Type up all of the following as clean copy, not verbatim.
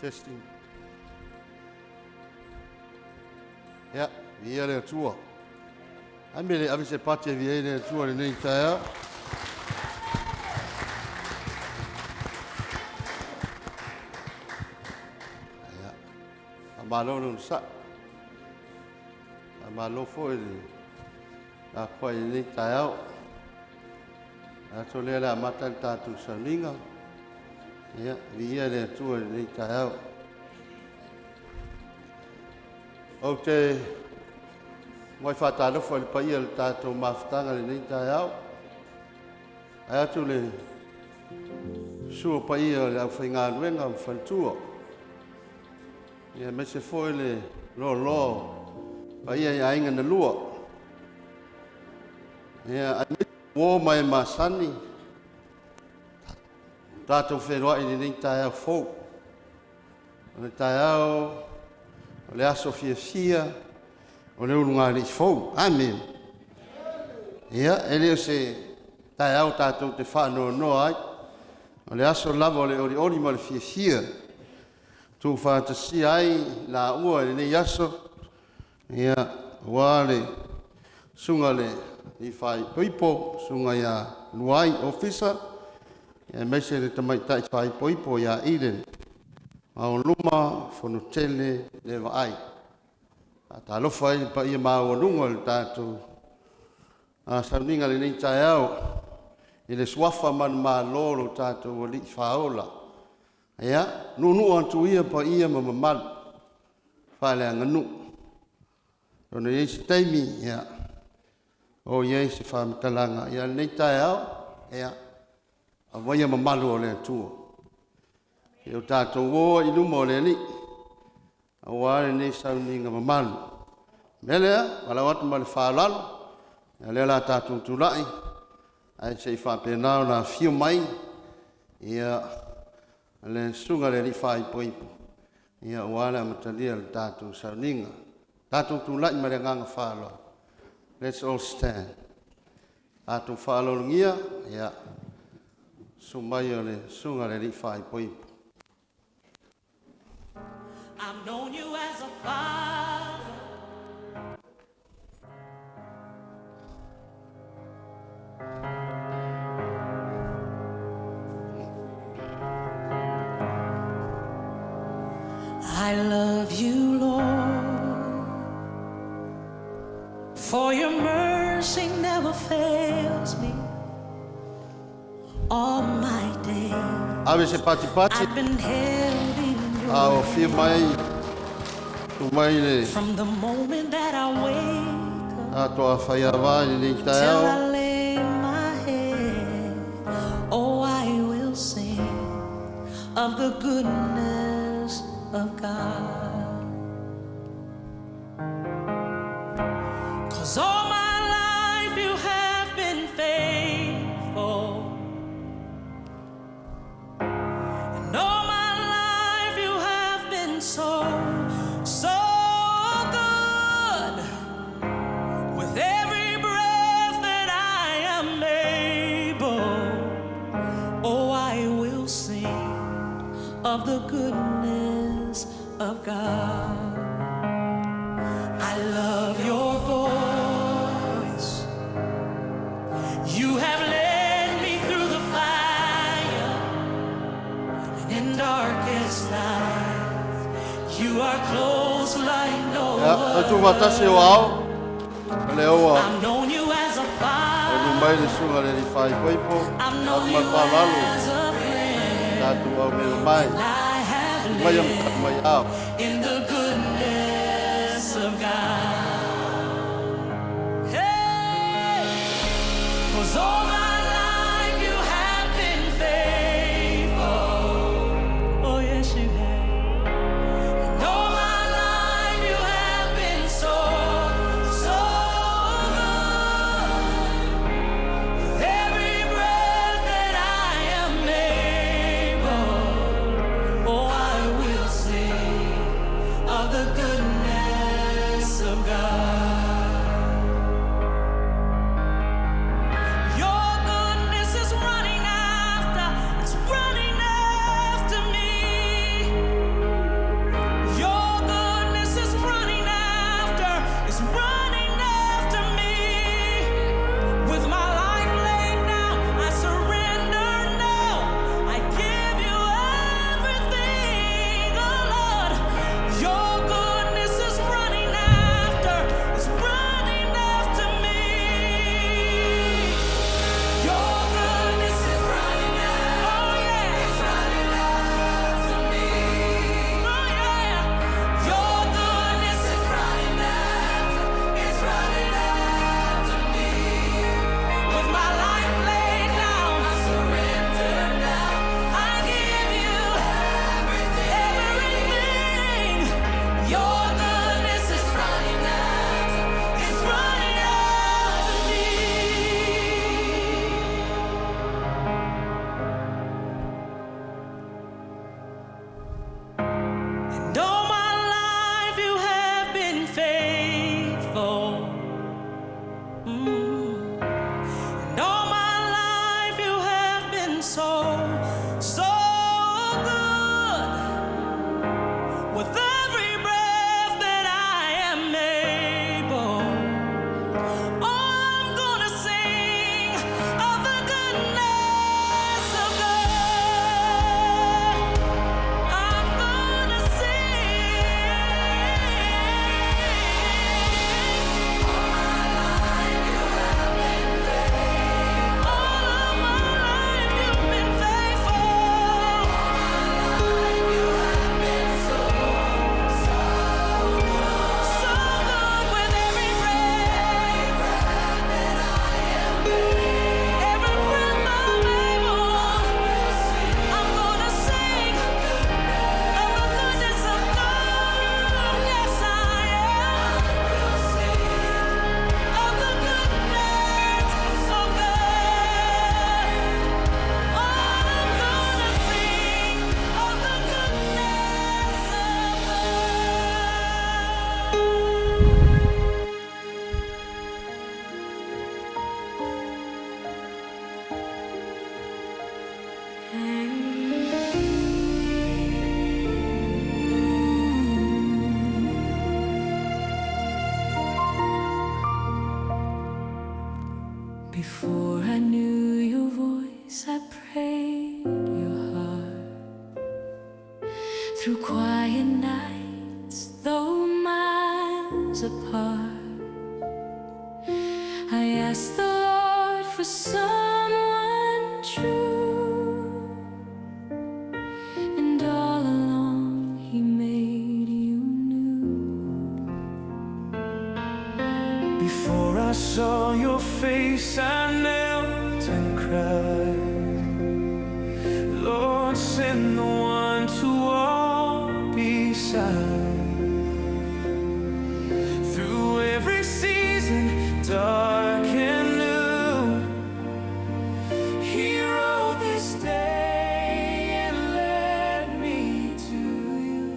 Testing. Ja, via le tua. Ambele avesse parte via le tua nei taia. Ja. Amalo non sa. Amalo foi a poi nei taia. A tole la matanta tu saninga. Ja, via le tua nei taia. O te mai whatalo fo le pai al tātou mawhtanga le nei tai au. ai atu le sua pa ia le au whainga nuenga au whantua. Ia me se foi le lo pa ia ia inga na lua. Ia ai me wō mai masani. Tātou whenua i ni tai au fōu. O le tai au, o le aso fia, o le urunga li fōu. Amen. Ia, ele o se tai au tātou te whanau noa ai. O le aso lava o le ori ma le fia. Tu whātasi ai la ua le nei aso. Ia, wale, sunga le i whai poipo, sunga ia luai officer. Ia meise le tamaitai whai poipo ia Eden. Mau luma, whanutele, le wa ai. Ta lofa ai pa ia mau lunga le tātou. Sauninga le nei tai au. I le swafa man lolo tātou o li whaola. Ia, nunu antu ia pa ia mamamal. Whale anganu. Rono yeisi taimi, ia. O yeisi whamitalanga. Ia nei tai au, ia. A waia mamalu o le atua. Ia o tātou o inuma o le ali. A wale nei sauninga mamalu. Melea, wala watu ma le whalalo. Ia lea la tātou tulai. Ai se i whapenao na whio mai. Ia le sunga le li whai poipo. Ia wale amatalia le tātou sauninga. Tātou tulai ma le nganga whalo. Let's all stand. Tātou whalo lungia. Ia. Sumai o le sunga le li whai poipo. I've known you as a father. I love you, Lord, for your mercy never fails me. All my days Ave se pati I've been held in your o whio mai. Tu mai le. from the moment that I wake up A toa whai awa i nei tai till au. I lay my head. Oh, I will sing of the goodness of God. 'Cause all my life you have been faithful. And all my life you have been so good. With every breath that I am able, oh, I will sing of the goodness of God. I love your voice. You have led me through the fire, and in darkest night, you are close like no Ia, tu other. watasi o au. Le oa. I've known you as a O father. nu mai le sunga le li whai poipo. I've Au known mai you whalalu. as a friend. Tātou au mele mai. I have Mai am lived mai au. in the goodness of God. Hey, 'cause all my life you have been faithful. Oh yes, you have. And all my life you have been so good. With every breath that I am able, oh, I will sing of the goodness of God. Your through quiet nights, though miles apart. I ask the Lord for someone true, and all along He made you new. Before I saw your face, I knelt and cried. Lord, send the one to walk beside. Through every season, dark and new, He wrote this day and led me to you.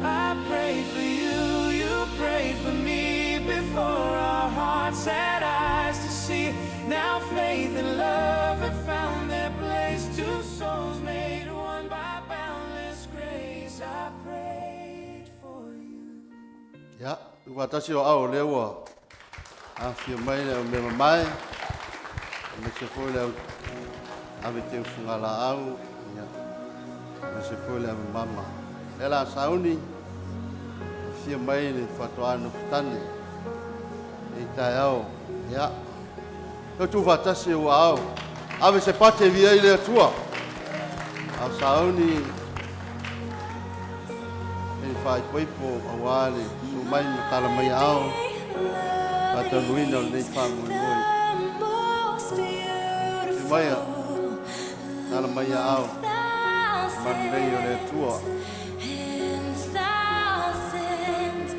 I prayed for you, you prayed for me, before our hearts had eyes to see. Now faith and love have found their place, two souls made one by boundless grace. I prayed for you. Ya, watasi o au lewa. A fia mai le o me mai. Me se foi le ave te fungala au. Ya. Me se foi le mama. Ela sauni. Fia mai le fatoa no tani. E tai au. Ya. Eu tu watasi o au. Ave se pate via ile tua. Au sauni. E fai poipo awale. Tu mai me tala mai au. Pata luina le fa mo moi. E mai tala mai au. Man nei o le tua. Amongst thousands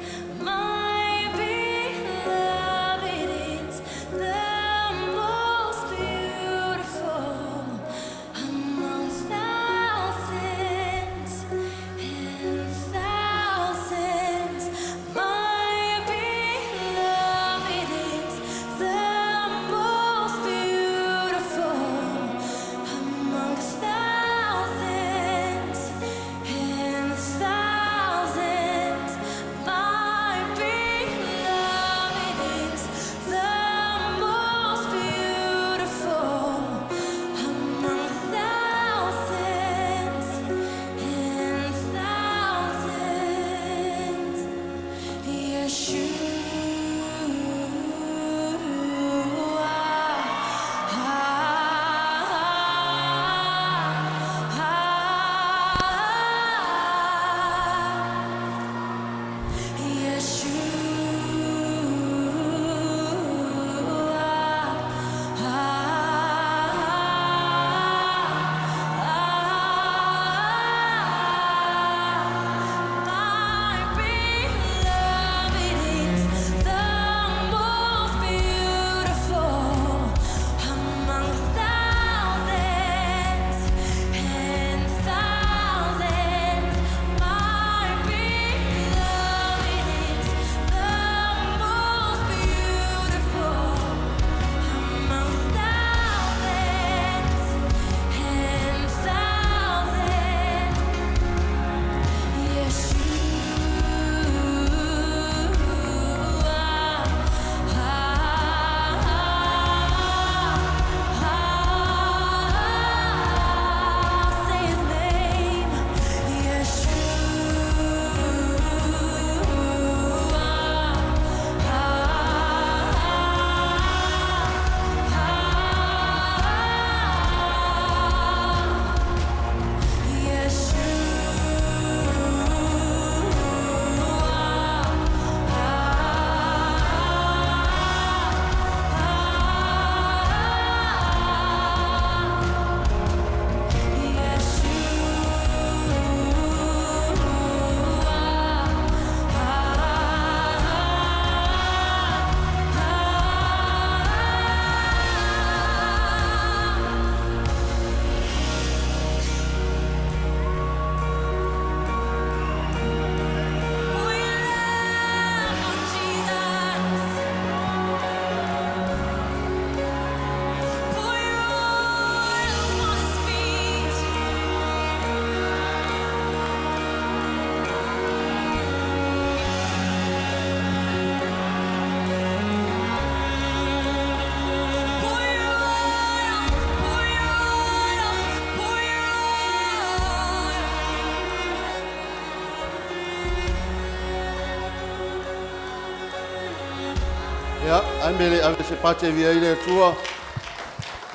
Ya, amele ave se pate via ile tua.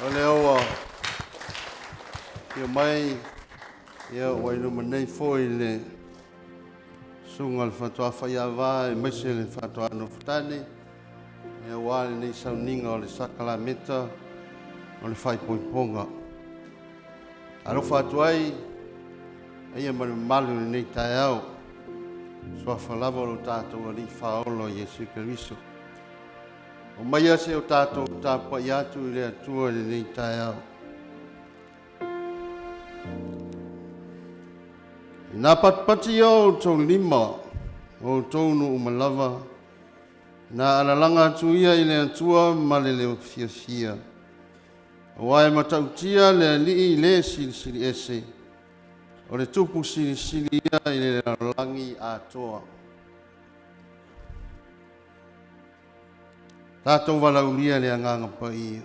Ole oa. Ia mai ia wai no manei foi le sungal fatua faia va e mese le fatua no futani. Ia wale nei sauninga o le sakala meta o le fai poiponga. Aro fatuai ia malu nei tai au. Soa falava o tātou ali whaolo Iesu Keriso. O mai ase o tātou tāpua i atu i lea tua le nei tai au. I nā patpati o tō lima o tōnu umalava. Nā alalanga atu ia i lea tua ma le leo fia fia. O ai matautia le li i le sili ese. O le tupu sili ia i le langi atoa. Tātou walaulia le anganga pa ia.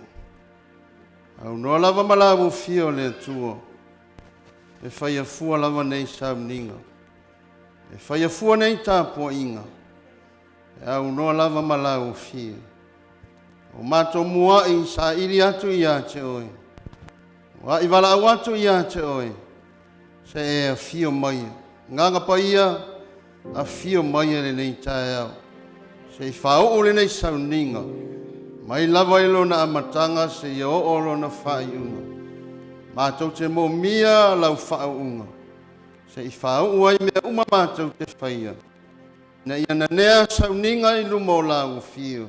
Au noa lava malawu fia o le atua. E whaia fua lava nei sauninga. E whaia fua nei tāpua inga. E au noa lava malawu fia. O mato mua i sa ili atu i ate oi. Wa i wala au atu i ate oi. Se e a fio mai. Nganga pa ia a fio mai le nei tae au. Se i whao o le nei sauninga. Mai lava ilo na amatanga se i o olo na whaiunga. Mātou te mo mia lau whaunga. Se i whao uai mea uma mātou te whaia. Na ia na nea sauninga i lumo lau fio.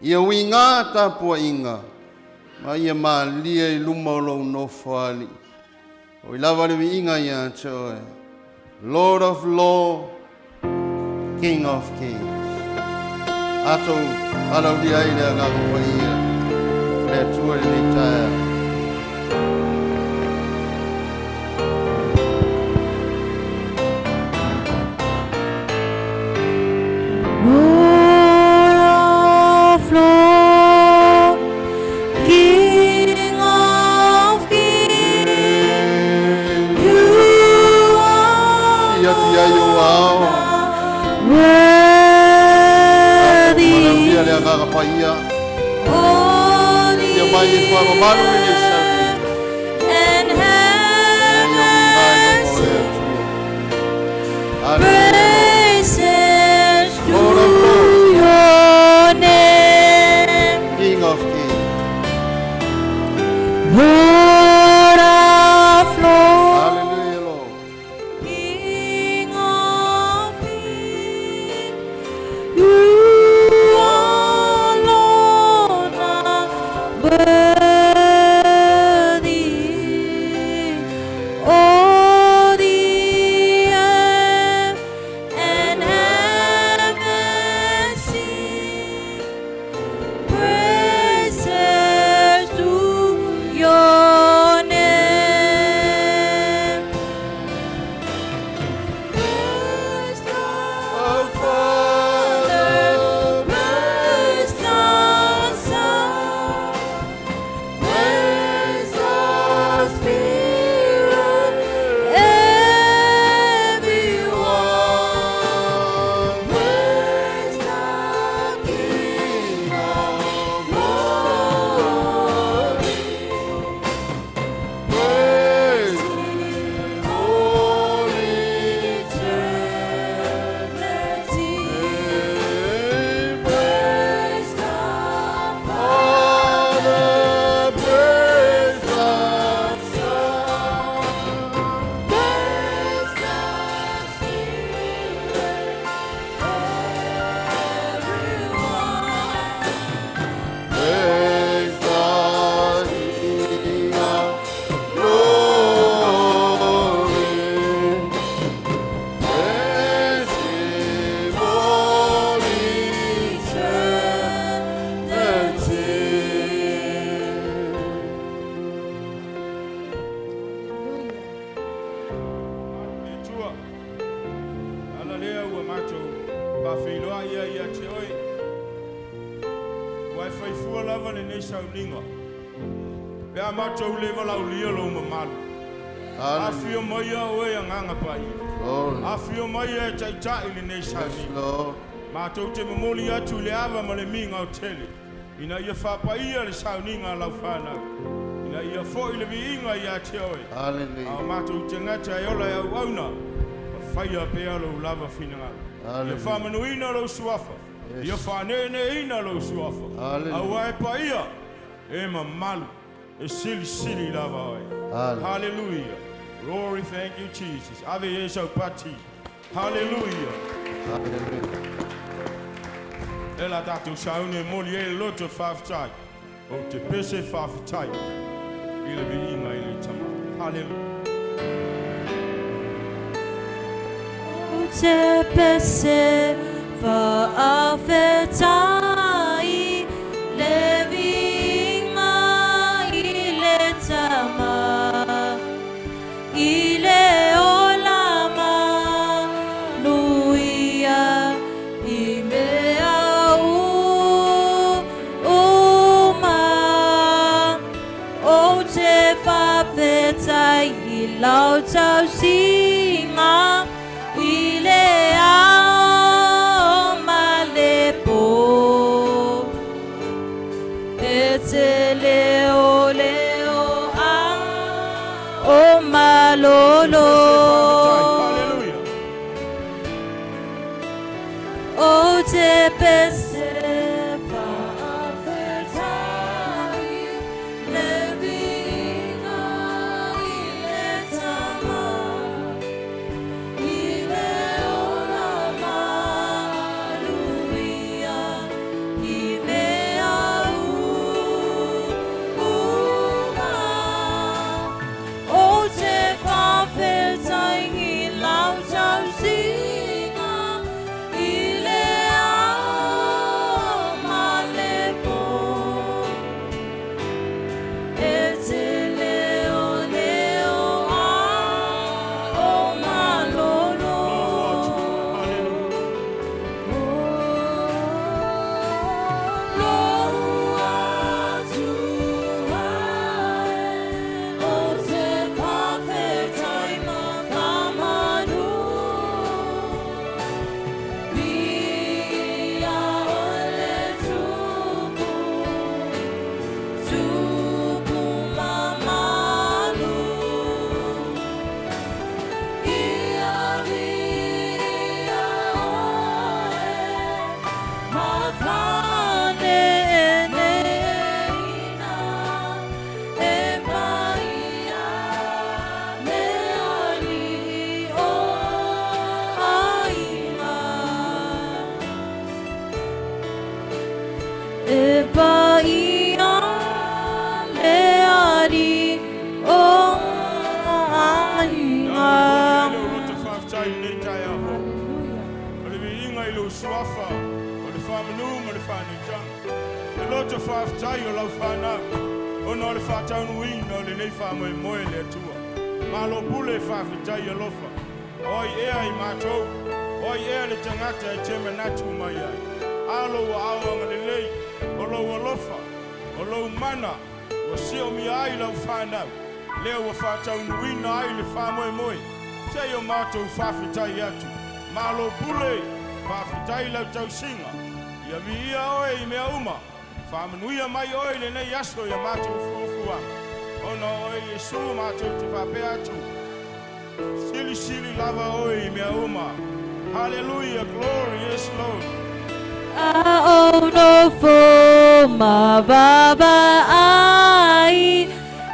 Ia winga tāpua inga. Ma ia maa lia i lumo lau no whaali. O i lava le inga ia te oe. Lord of Law, King of Kings. Ato alau dia i lea ngako pa ia. Lea tua le nei tae. And heaven's praises to your name, King of Kings. Lord of Lords. Hallelujah, Lord. King of Kings, you are Lord worthy. All the earth and heaven sing praises to your name. Praise the Father, praise the Son, praise the Spirit, everyone. Praise the King of glory. Praise All eternity. Praise the Father, praise the Son, praise the Spirit, everyone. Praise the King of glory. Praise Him, all Tua. Ala lea ua macho pa whailoa ia te oi. Wai whaifua lava le nei sauninga. Pea macho lewa lau lia lo mamalu. Afio mai a oe a nganga pai. Glory. Afio mai e tai tai le nei Yes, sauninga. Lord. Mātou te mamoli atu le awa ma le minga o tele. Ina ia whapaia le sauninga lau whanau. Ina ia fo i le viinga ia te oe. Hallelujah. Au mātou te ngata e ola au auna. Whaia pe alo lava whina. Ia whamanuina lo suafa. Ia whanene ina lo suafa. Au ai pa ia. E ma malu. E sili lava oe. Hallelujah. Glory, thank you, Jesus. Ave Yesu pati. Hallelujah. Hallelujah. Ela tātou saune moli e loto whawhitai. O te pese whawhitai. I le viinga i le tama. Hallelujah. O te pese whawhitai. Le viinga i le tama. I le olama nuia i mea uma o te whawhetai i lau tau singa i le ao ma le po e te leo a o malolo Hallelujah. o te pese whawhetai le viinga i le tama i le olama luia i mea uma o te whawhetai i lau tau singa i le ao ma le po e te leo a o malolo e paia le ari o ainga. Le roto whawhitai nei tai aho. O le viinga i lo suafa. O le whamanu ma le whanitanga. Le loto whawhitai o lau whanau. O no le whataunuina o le nei whamoe moe le atua. Ma lo pule whawhitai a lofa. Oi ea i mātou. Oi ea le tangata e te manatu mai ai. Alo wa awanga le lei. O lo alofa. O lo mana. O sio mi ai lau whanau. Leo wa whataunuina ai le whamoe moe. Te o mātou whawhitai atu. Malo pule. Whawhitai lau tau singa. Ia mi ia oe i mea uma. Whamanuia mai oe le nei aso ia mātou fuafuanga. Ona oe Yesu mātou te whapea atu. Sili lava oe i mea uma. Hallelujah, glory, yes Lord. A no fo ma baba ai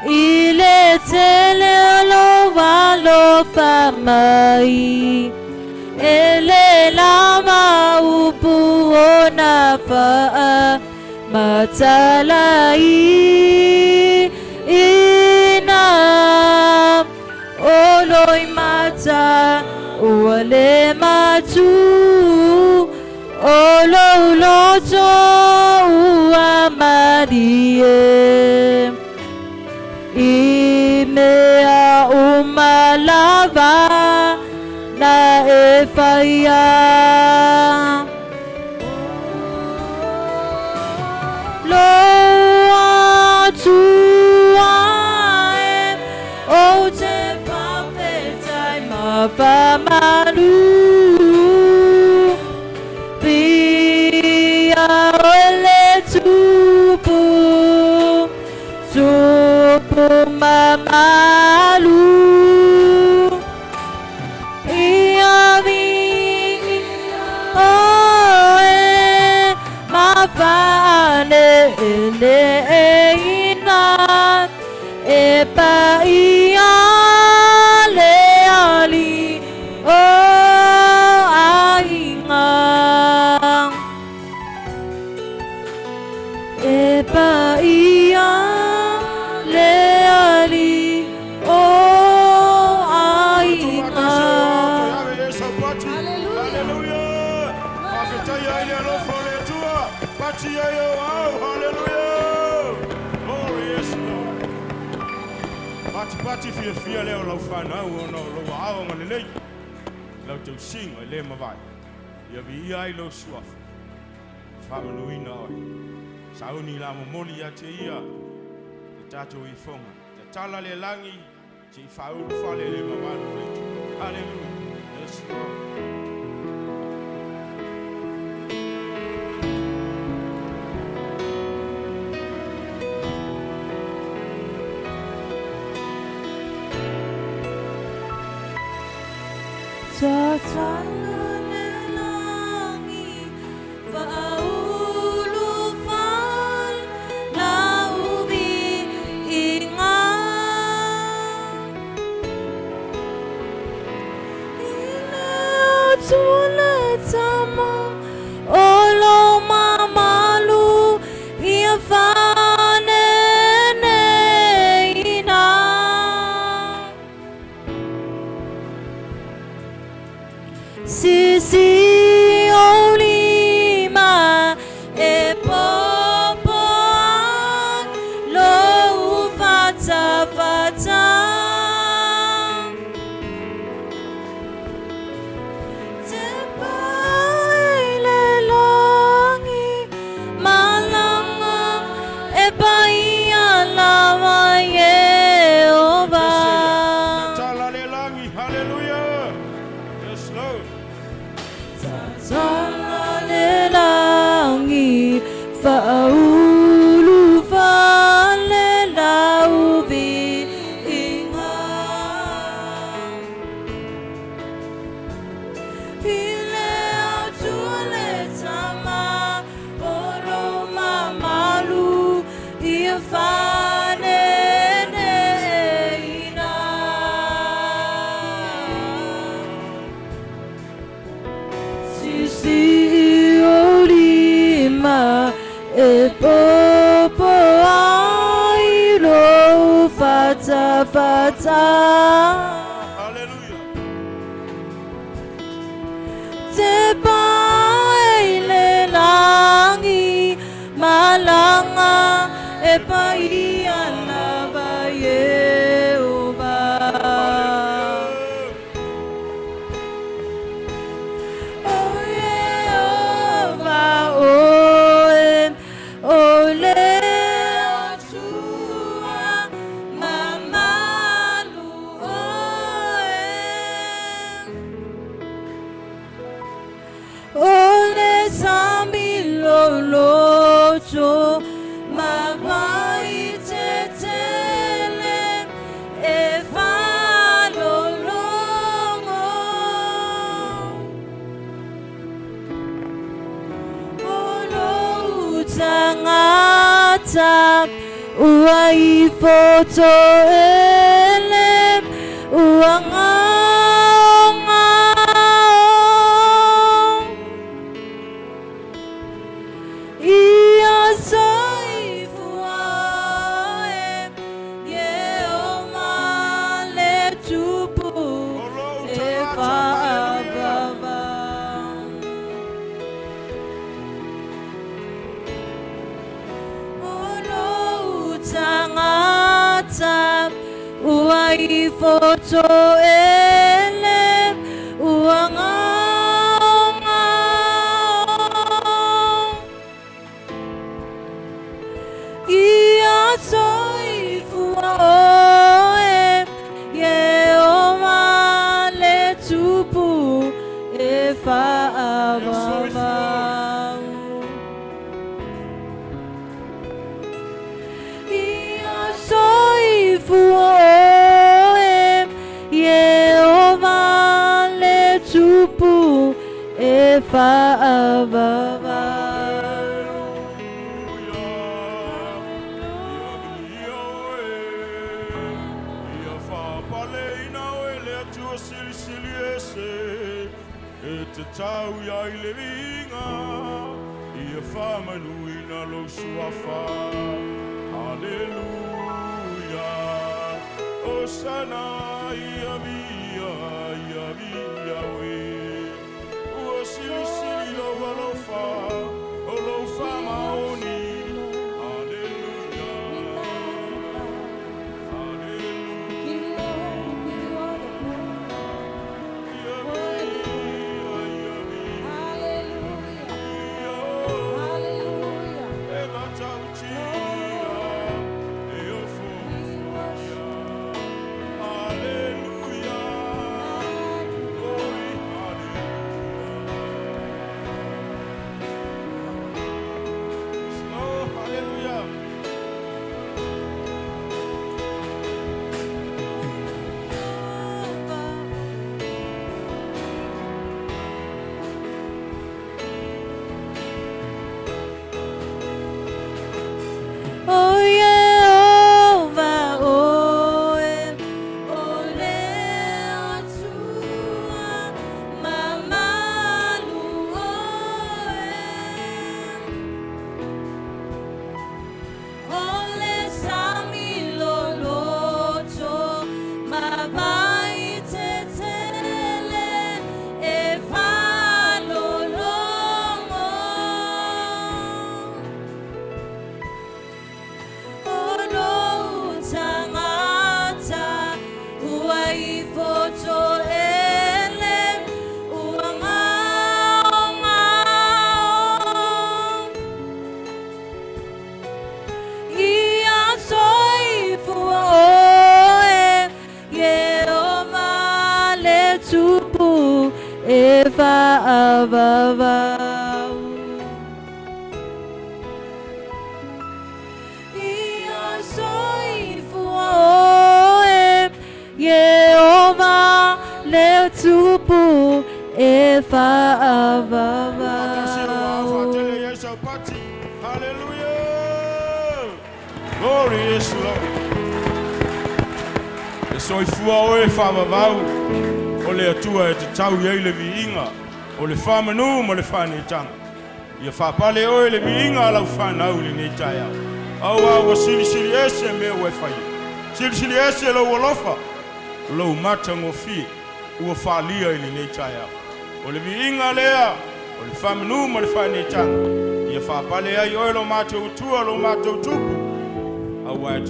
i le tele lo valo famai e le lama upu ona fa matalai ina oloi mata uale matu olo loto uamarie imea umalava na efaya lo atuae o te whawhetai ma whamanu Pati fia leo lau whanau o no lau awa ngane lei. Lau tau singa le mawai. Ia vi ia i lau suafa. Whamanu ina oi. Sauni la momoli a te ia. Te tatou i whonga. Te tala le langi. Te i whauru whale le mawanu reitu. Hallelujah. Yes, Lord. Soy sili sili ese e te tau ia i le vinga ia whamanuina lo suafa. Hallelujah. Osana ia via we. O sili sili lo walofa o lo whamaoni. Oh Jehovah, ole atua mamalu ole samiloloto mabai tetele e falolongo. Eva avavau ia soifu oe Jehovah le tupu Eva avavau. Hallelujah. Glory is Lord. E soifua oe whamavau. O le atua e te tau iei le viinga. O le whamanu mo le whanetanga. Ia whapale oe le viinga alau whanau li nei tai au. Au sili sili ese mea ue whai. Sili sili ese lau alofa. Lau mata ngofi. Ua whalia ili nei tai au. O le viinga lea. O le whamanu mo le whanetanga. Ia whapale ai oe lo mata utua lo mata utupu. Au e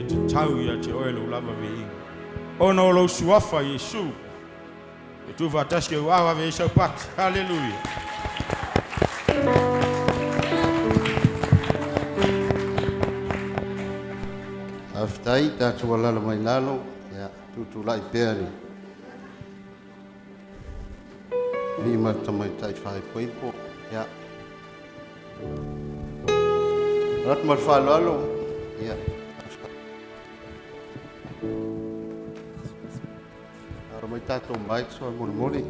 te tau ia te oe lo lava viinga. Ono lo suafa Yesu. E tu vataske wawa ve so pat. Hallelujah. Aftai tātua lalo mai lalo, ia tutu lai pēri. Lima tamai tai whai poipo, ia. Rat mar wha lalo, ia. Ara mai tātou mai soa moni moni.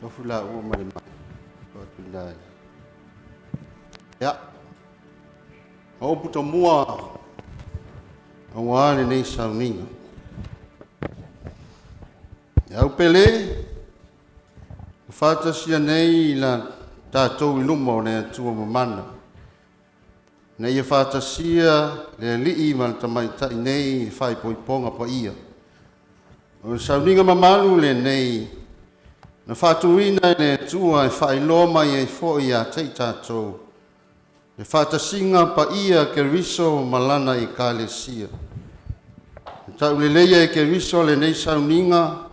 Tofu la ua mare mai, kua tundai. Ja. O puta mua o ane nei sauninga. Ja upele fata sia nei la tātou inuma o nei atua mamana. Nei e fata sia le lii mal tamai tai nei fai poiponga pa ia. O sauninga mamalu le nei na fatuina le atua e fai loma i e foi a tei tātou. E whatasinga pa ia ke riso malana i kālesia. E tau le leia e ke riso le nei sauninga,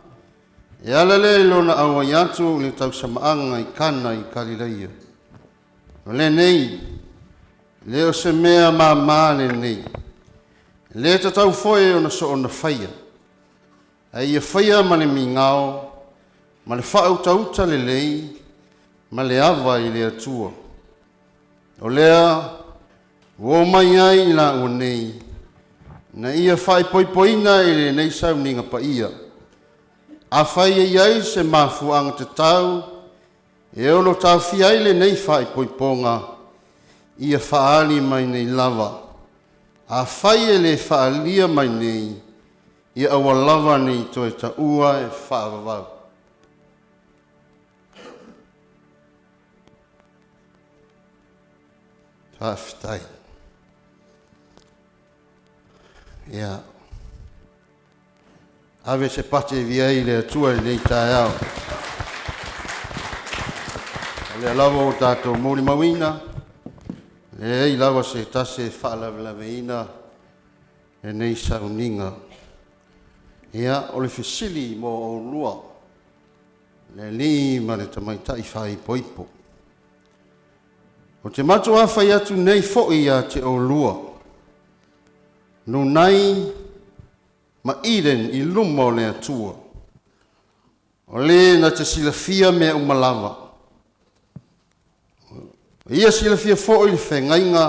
e ala le lona awa yatu le tau samaanga i kana i Kalileia. O le nei, le o se mea mā le nei. Le ta tau foe o na so o na whaia. E ia whaia ma le mingao, ma le whau tauta le lei, ma le awa i le atua. O lea, wo mai ai la o nei, na ia whai poipoina i le nei sauninga pa ia. A whai e iai se mafuanga te tau, e olo tau fiai le nei whai poiponga, ia whaali mai nei lava. A whai e le whaalia mai nei, ia awa lava nei to e ta ua e whaavavau. Whaafitai. Ia. Ave se pate via i le atua i nei tae au. Le lava o tātou mōri mawina, le ei lava se tase whaalawelaweina e nei sauninga. Ia, o le fisili mo o lua, le li ma le tamaitai whai poipo. O te matu awhai atu nei fo'i a te o lua, no nai ma iren i luma o le atua. O le na te silafia mea umalava. Ia silafia fo'i le whengainga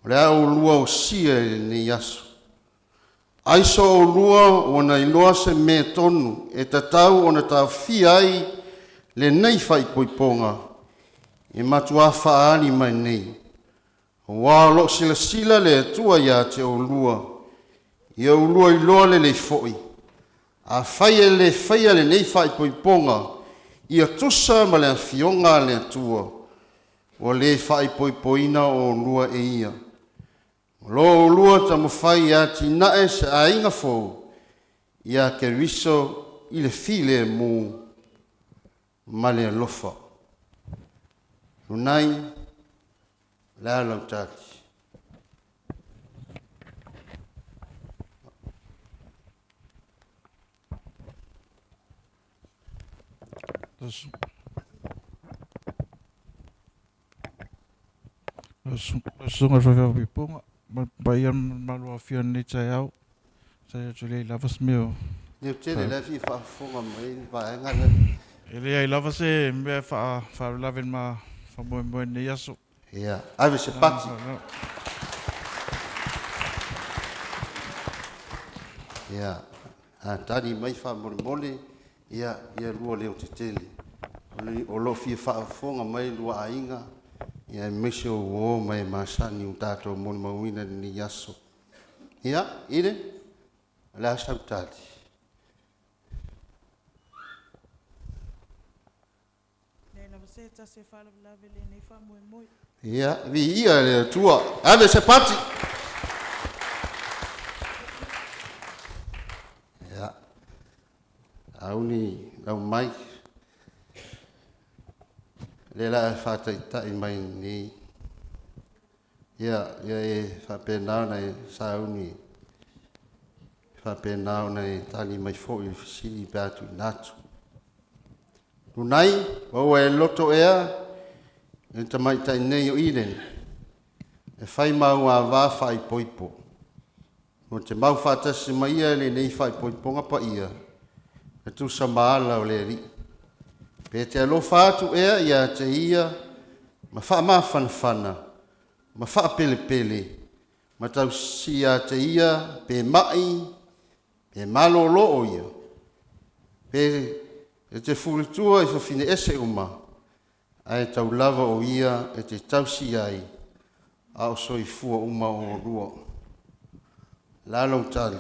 o le au lua o sia e nei aso. Aiso o lua o na iloa se me tonu e tatau o na tau fia ai le nei whai poiponga e matua whaani mai nei. O wālo sila le atua ia te o lua. Ia o lua iloa le fo'i. A whai e le whaia le nei whai poiponga ia tusa ma le awhionga le atua. O le whai poipoina o lua e ia. Lo lua ta mo whai a tinae se a inga fōu, ia ke riso i le file mu ma le alofa. Runai, le alau tati. Sunga whawhau piponga, baian malua whia nei tai au, tai atu lei lavas meo. Neu tele le fi whaafonga mai, vaenga E lea I lavas e mea whaalawen ma whamoe nei aso. ia, ave se pati. Ia, a tani mai whaamole, ia lua leo te tele. O lo fi whaafonga mai lua ainga, ia mese o mai masani un tātou moni mawina ni yaso. Ia, ire, le asau tati. Ia, vi ia le tua, ave se pati. Ia, auni, au mai, le la whātaitai mai ni. Ia e whapenau nei sauni. Whapenau nei tali mai fōi fisili pēatu I nātu. Runai, wau e loto ea, e tamaitai nei o iren. E whai mau a wā whai poipo. O te mau whātasi mai ia le nei whai poiponga pa ia. E tu sa maala o le ri. Pe te alofa atu ea ia te ia, ma wha ma whanawhana, ma wha pele pele, ma tau si a te ia, pe mai, pe malolo o ia. Pe e te furutua I whawhine ese uma, ai tau lava o ia e te tau si ai, a o soi fua uma o rua. Lalo tali,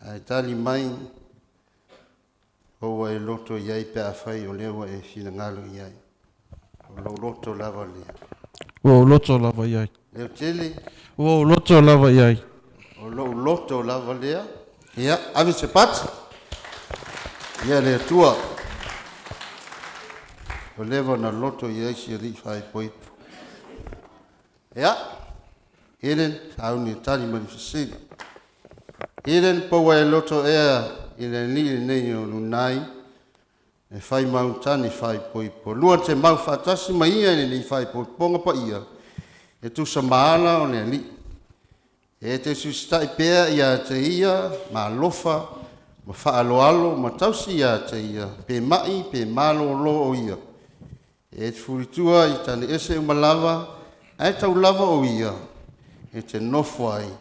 ai tali mai, o e loto iai pe a whai o lewa e whina ngalo iai. O lau loto lava lea. O loto lava iai. Leo tele, O loto lava iai. o lau loto lava lea. Ia, ave se pati. Ia lea tua. O lewa na loto iai si ri whai poipu. Ia, Eren, auni tali manifesiri. Eren, paua e loto ea, I le nili nei o lunai, e whai mautani whai poipo. Lua te mau whatasi mai ia ni whai poiponga pa ia, e tu sa maala o le li. E te sustai pēa ia te ia, ma lofa, ma whaaloalo, ma tausi ia te ia, pe mai, pe malo lo o ia. E te furitua I tane ese umalava, ai tau lava o ia, e te nofo ai,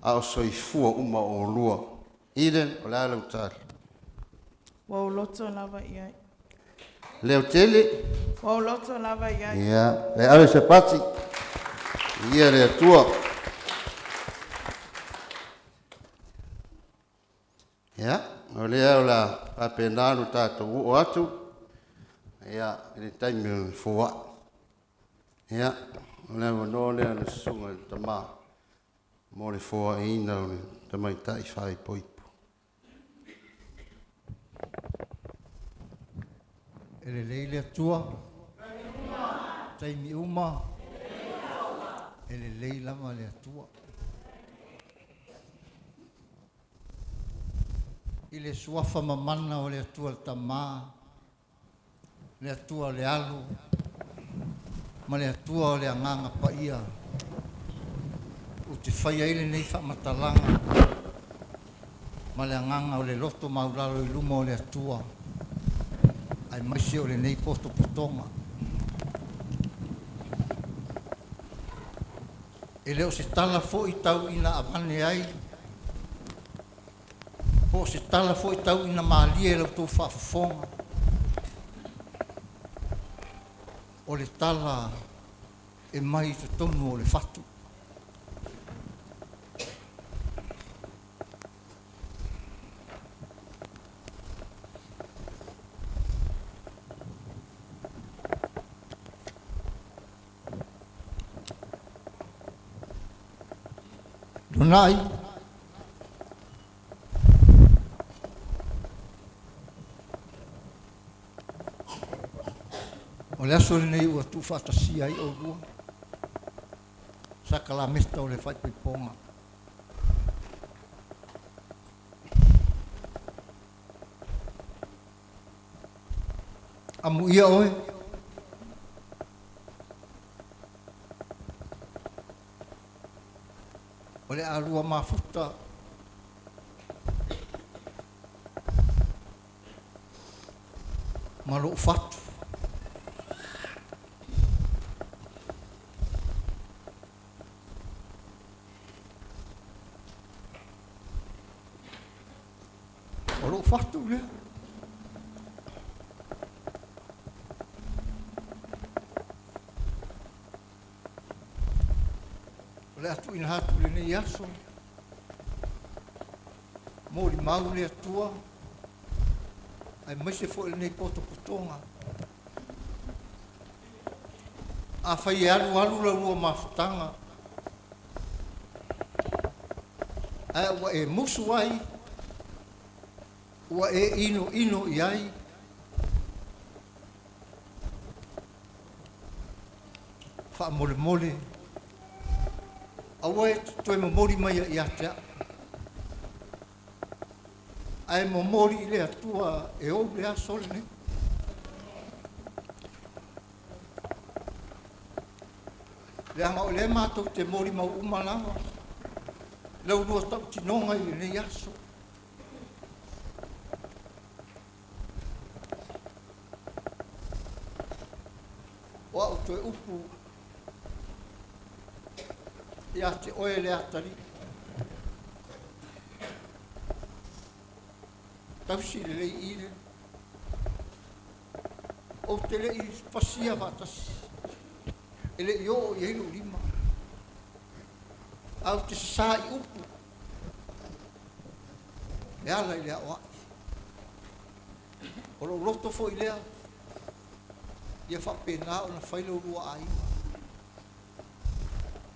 a o soifua uma o lua. Iden, o la lau tari. Wau loto lava iai. Leo tele. Wau loto lava iai. Ia, le ave se pati. Ia le atua. Ia, o lea o la papenalo tātou o atu. Ia, ele taimi o fua. Ia, o lea wano lea na sunga tama. Mo le fua ina o le tamaitai whai poipo. Ele leile atua. Taimi uma. Ele leila ma le atua. Ile suafa mamana o le atua le tama. Le atua le alu. Ma le atua o le anganga pa ia. O te whaia ile nei wha matalanga. Ma le anganga o le loto maulalo i luma o le atua. Ai maisi o le nei poto potonga. E leo se tala fo i tau ina avane ai. Po se tala fo i tau ina maalie lau tau whaafafonga. O le tala e mai te tonu o le fatu. Donai. O le aso nei ua tu whatasia ai o rua. Saka la mesta o le whaipoiponga. Amu ia oe. O le alua mafuta. Malo fatu. Malo fatu le. Le atu ina hatu le nei aso. Mori mau le atua. Ai maise fo le nei poto potonga. A whai alu la rua mafutanga. Ai ua e musu ai. Ua e ino i ai. Wha mole mole. Awa e toi mamori mai i atea. Ai mamori le atua e o le asole ne. Le anga o le mātou te mori mau umalawa. Lau rua tau tinonga i le aso. O au toi upu. Ia te oe le atari. Tausi le lei ile. O te lei pasia vatasi. E le io i eilu lima. Au te sasai upu. E ala i lea oa. O lo loto fo i lea. Ia whapena o na whailo rua ai.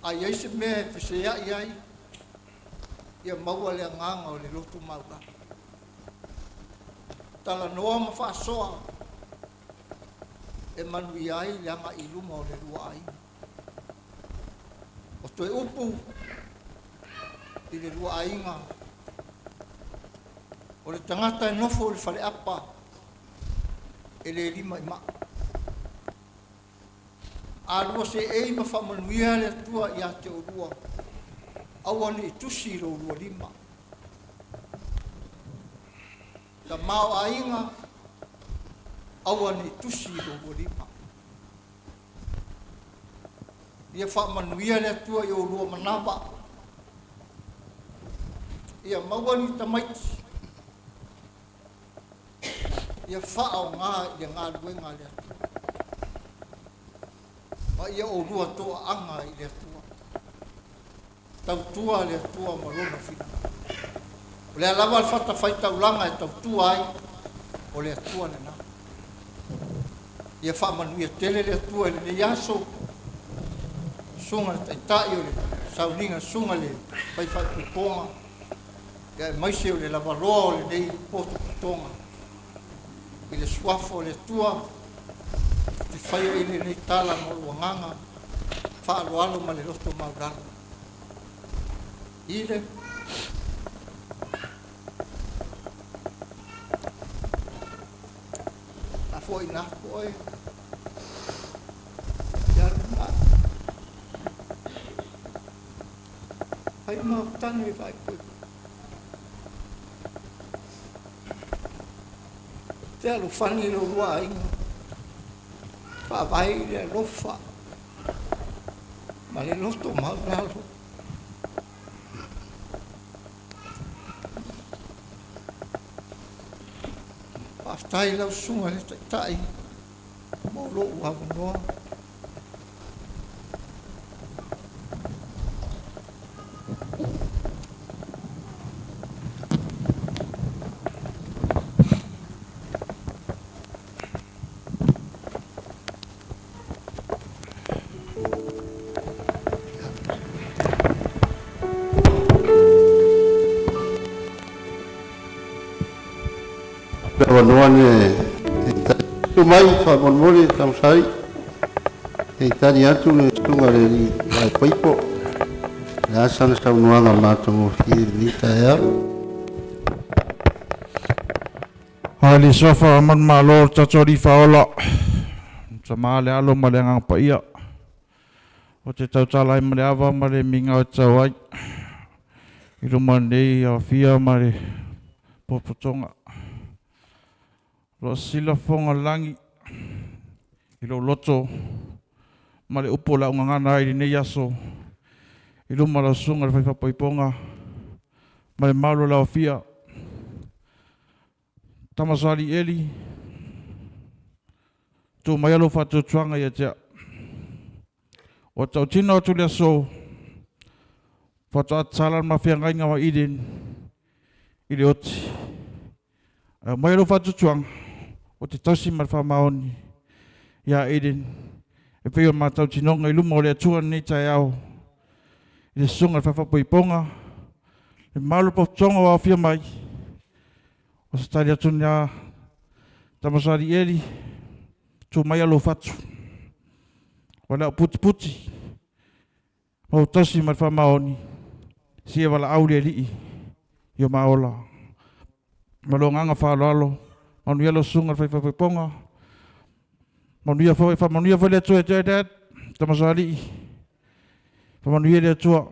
Ai ai se mea whesea i ai. Ia maua lea nganga o le loto maura. Tala noa ma whaasoa. E manu i ai leanga i luma o le rua ai. O toi upu. I le rua ainga. O le tangata e nofo o le whale apa. E le lima i maa. A rua se ei ma whamanuia le atua i a te o rua. Awane i tusi ro rua lima. Ta mao a inga. Awane i tusi ro rua lima. Ia whamanuia le atua i o rua manaba. Ia mawani tamaiti. Ia whaao ngā i ngā ruenga le atua. Ma ia o rua toa anga i le atua. Tau tua le atua marona whina. O le alawa al fata fai taulanga e tau tua ai, o le atua le na. Ia wha manu ia tele le atua le ne yaso, sunga le taitai o le sauninga sunga le fai puponga, ia e maise o le lavaroa o le nei poto putonga, i le suafo o le atua, te fai o le nei tala mo luanganga, wha alo ma le loto maurana. Ile, foi na foi já não aí mal tá não vai te lo fani lo vai fa vai le lo fa ma le lo to mal bravo tai lau sunga le tai mo lo wa no Wanuane tu mai fa monmoli tam sai e tani atu le tunga le mai paipo la sana sta unuanga mato fi ni taia hali sofa man malor tatori faola sama le alo malengang pa ia o te tau talai male ava male minga o tawai i rumandei a fia male popotonga lo sila fonga langi i lo loto ma le upo la unga ngana i ne yaso i lo mala sunga le whaifa poiponga ma le malo la ofia tamasari eli tu mai alo fatu tuanga ia tea o tau tina o tu le so fatu atsalan ma fia ngai ngawa idin i le oti mai alo fatu tuanga o te tausi mar whamaoni ia Eden e peo mātau tinonga i luma o le atua nei tai au i le sunga le whawhapoiponga le malu pautonga wa whia mai o se tari atu nia tamasari eri tu mai alo fatu o leo puti puti o tausi mar whamaoni si e wala aure rii i o maola malonganga whalo alo manu ia lo sunga fai fai ponga manu ia fai le tua e dad tamasari manu ia le tua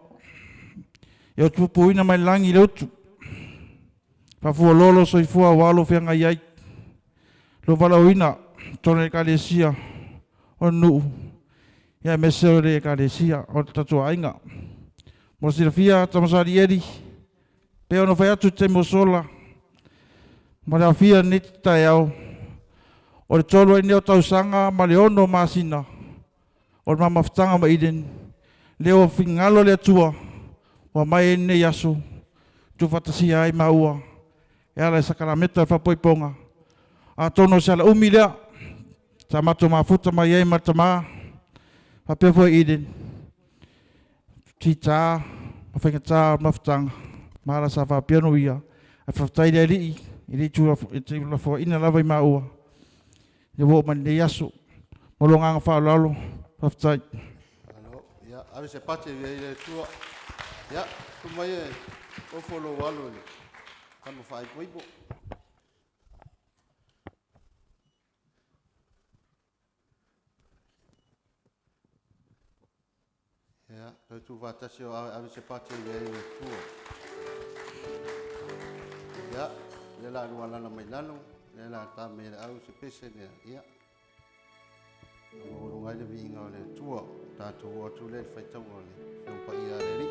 e o tupu ina mai langi le utu fa fu lolo so i fu walo fianga iai lo vala ina tone kalesia o nu ia mesero le kalesia o tatu ainga mo sirfia tamasari eri pe ono fai atu te mosola Mara fia ni tai au. O le tolu ai neo tausanga ma le ono masina. O le mamafutanga ma iden. Leo fingalo le atua. Wa mai ne yaso. Tu fatasia ai maua. E ala sakarameta whapoiponga. A tono se ala umi lea. Sa mato mafuta mai ei matama. Whapefo iden. Tita. Mawhingata mafutanga. Mara sa whapiano ia. A whaftai le rii. Ili tu la fo ina lava i maua. Ia wo man ne yaso. Molonga fa lalo. Faftai. ano ya ave se pate le tua ya tu mai o folo walo ni kama fai poipo ya tu va tasio ave se pate le tua ya le la no la mai lalo le la ta me au se pese ne ya o ngai le vinga le tua ta tu o tu le fai tau le no pa ia le ri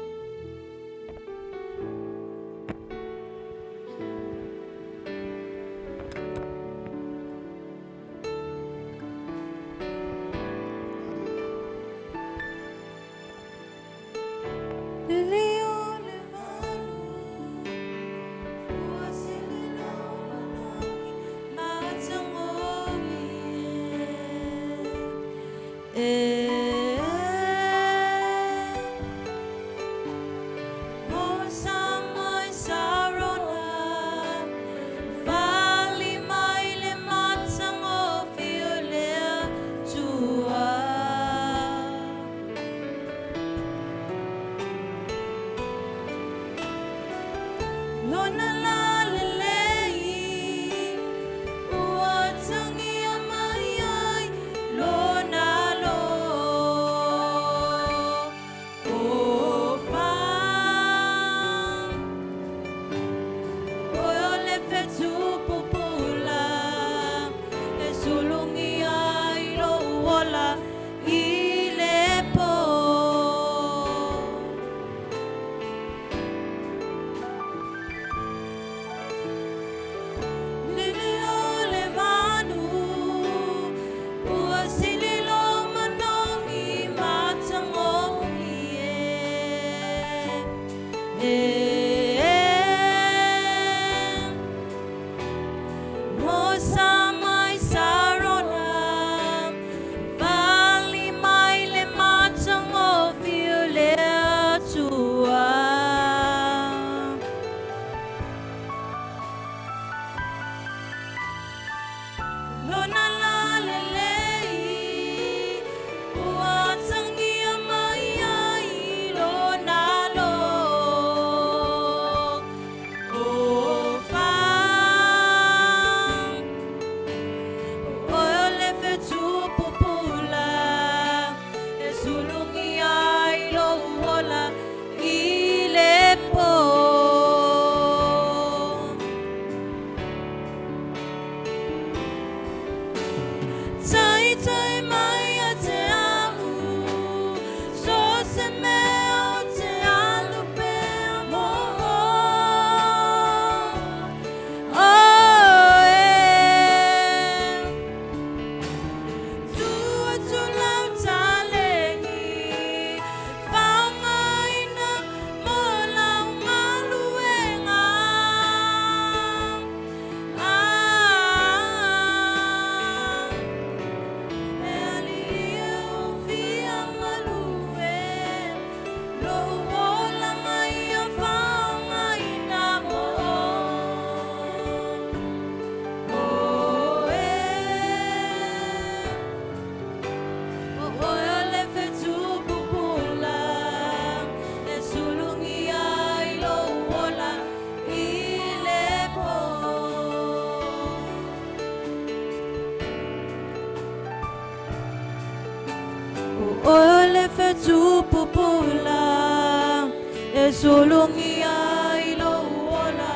Ole fe tu pupula e sulungi ai lo ola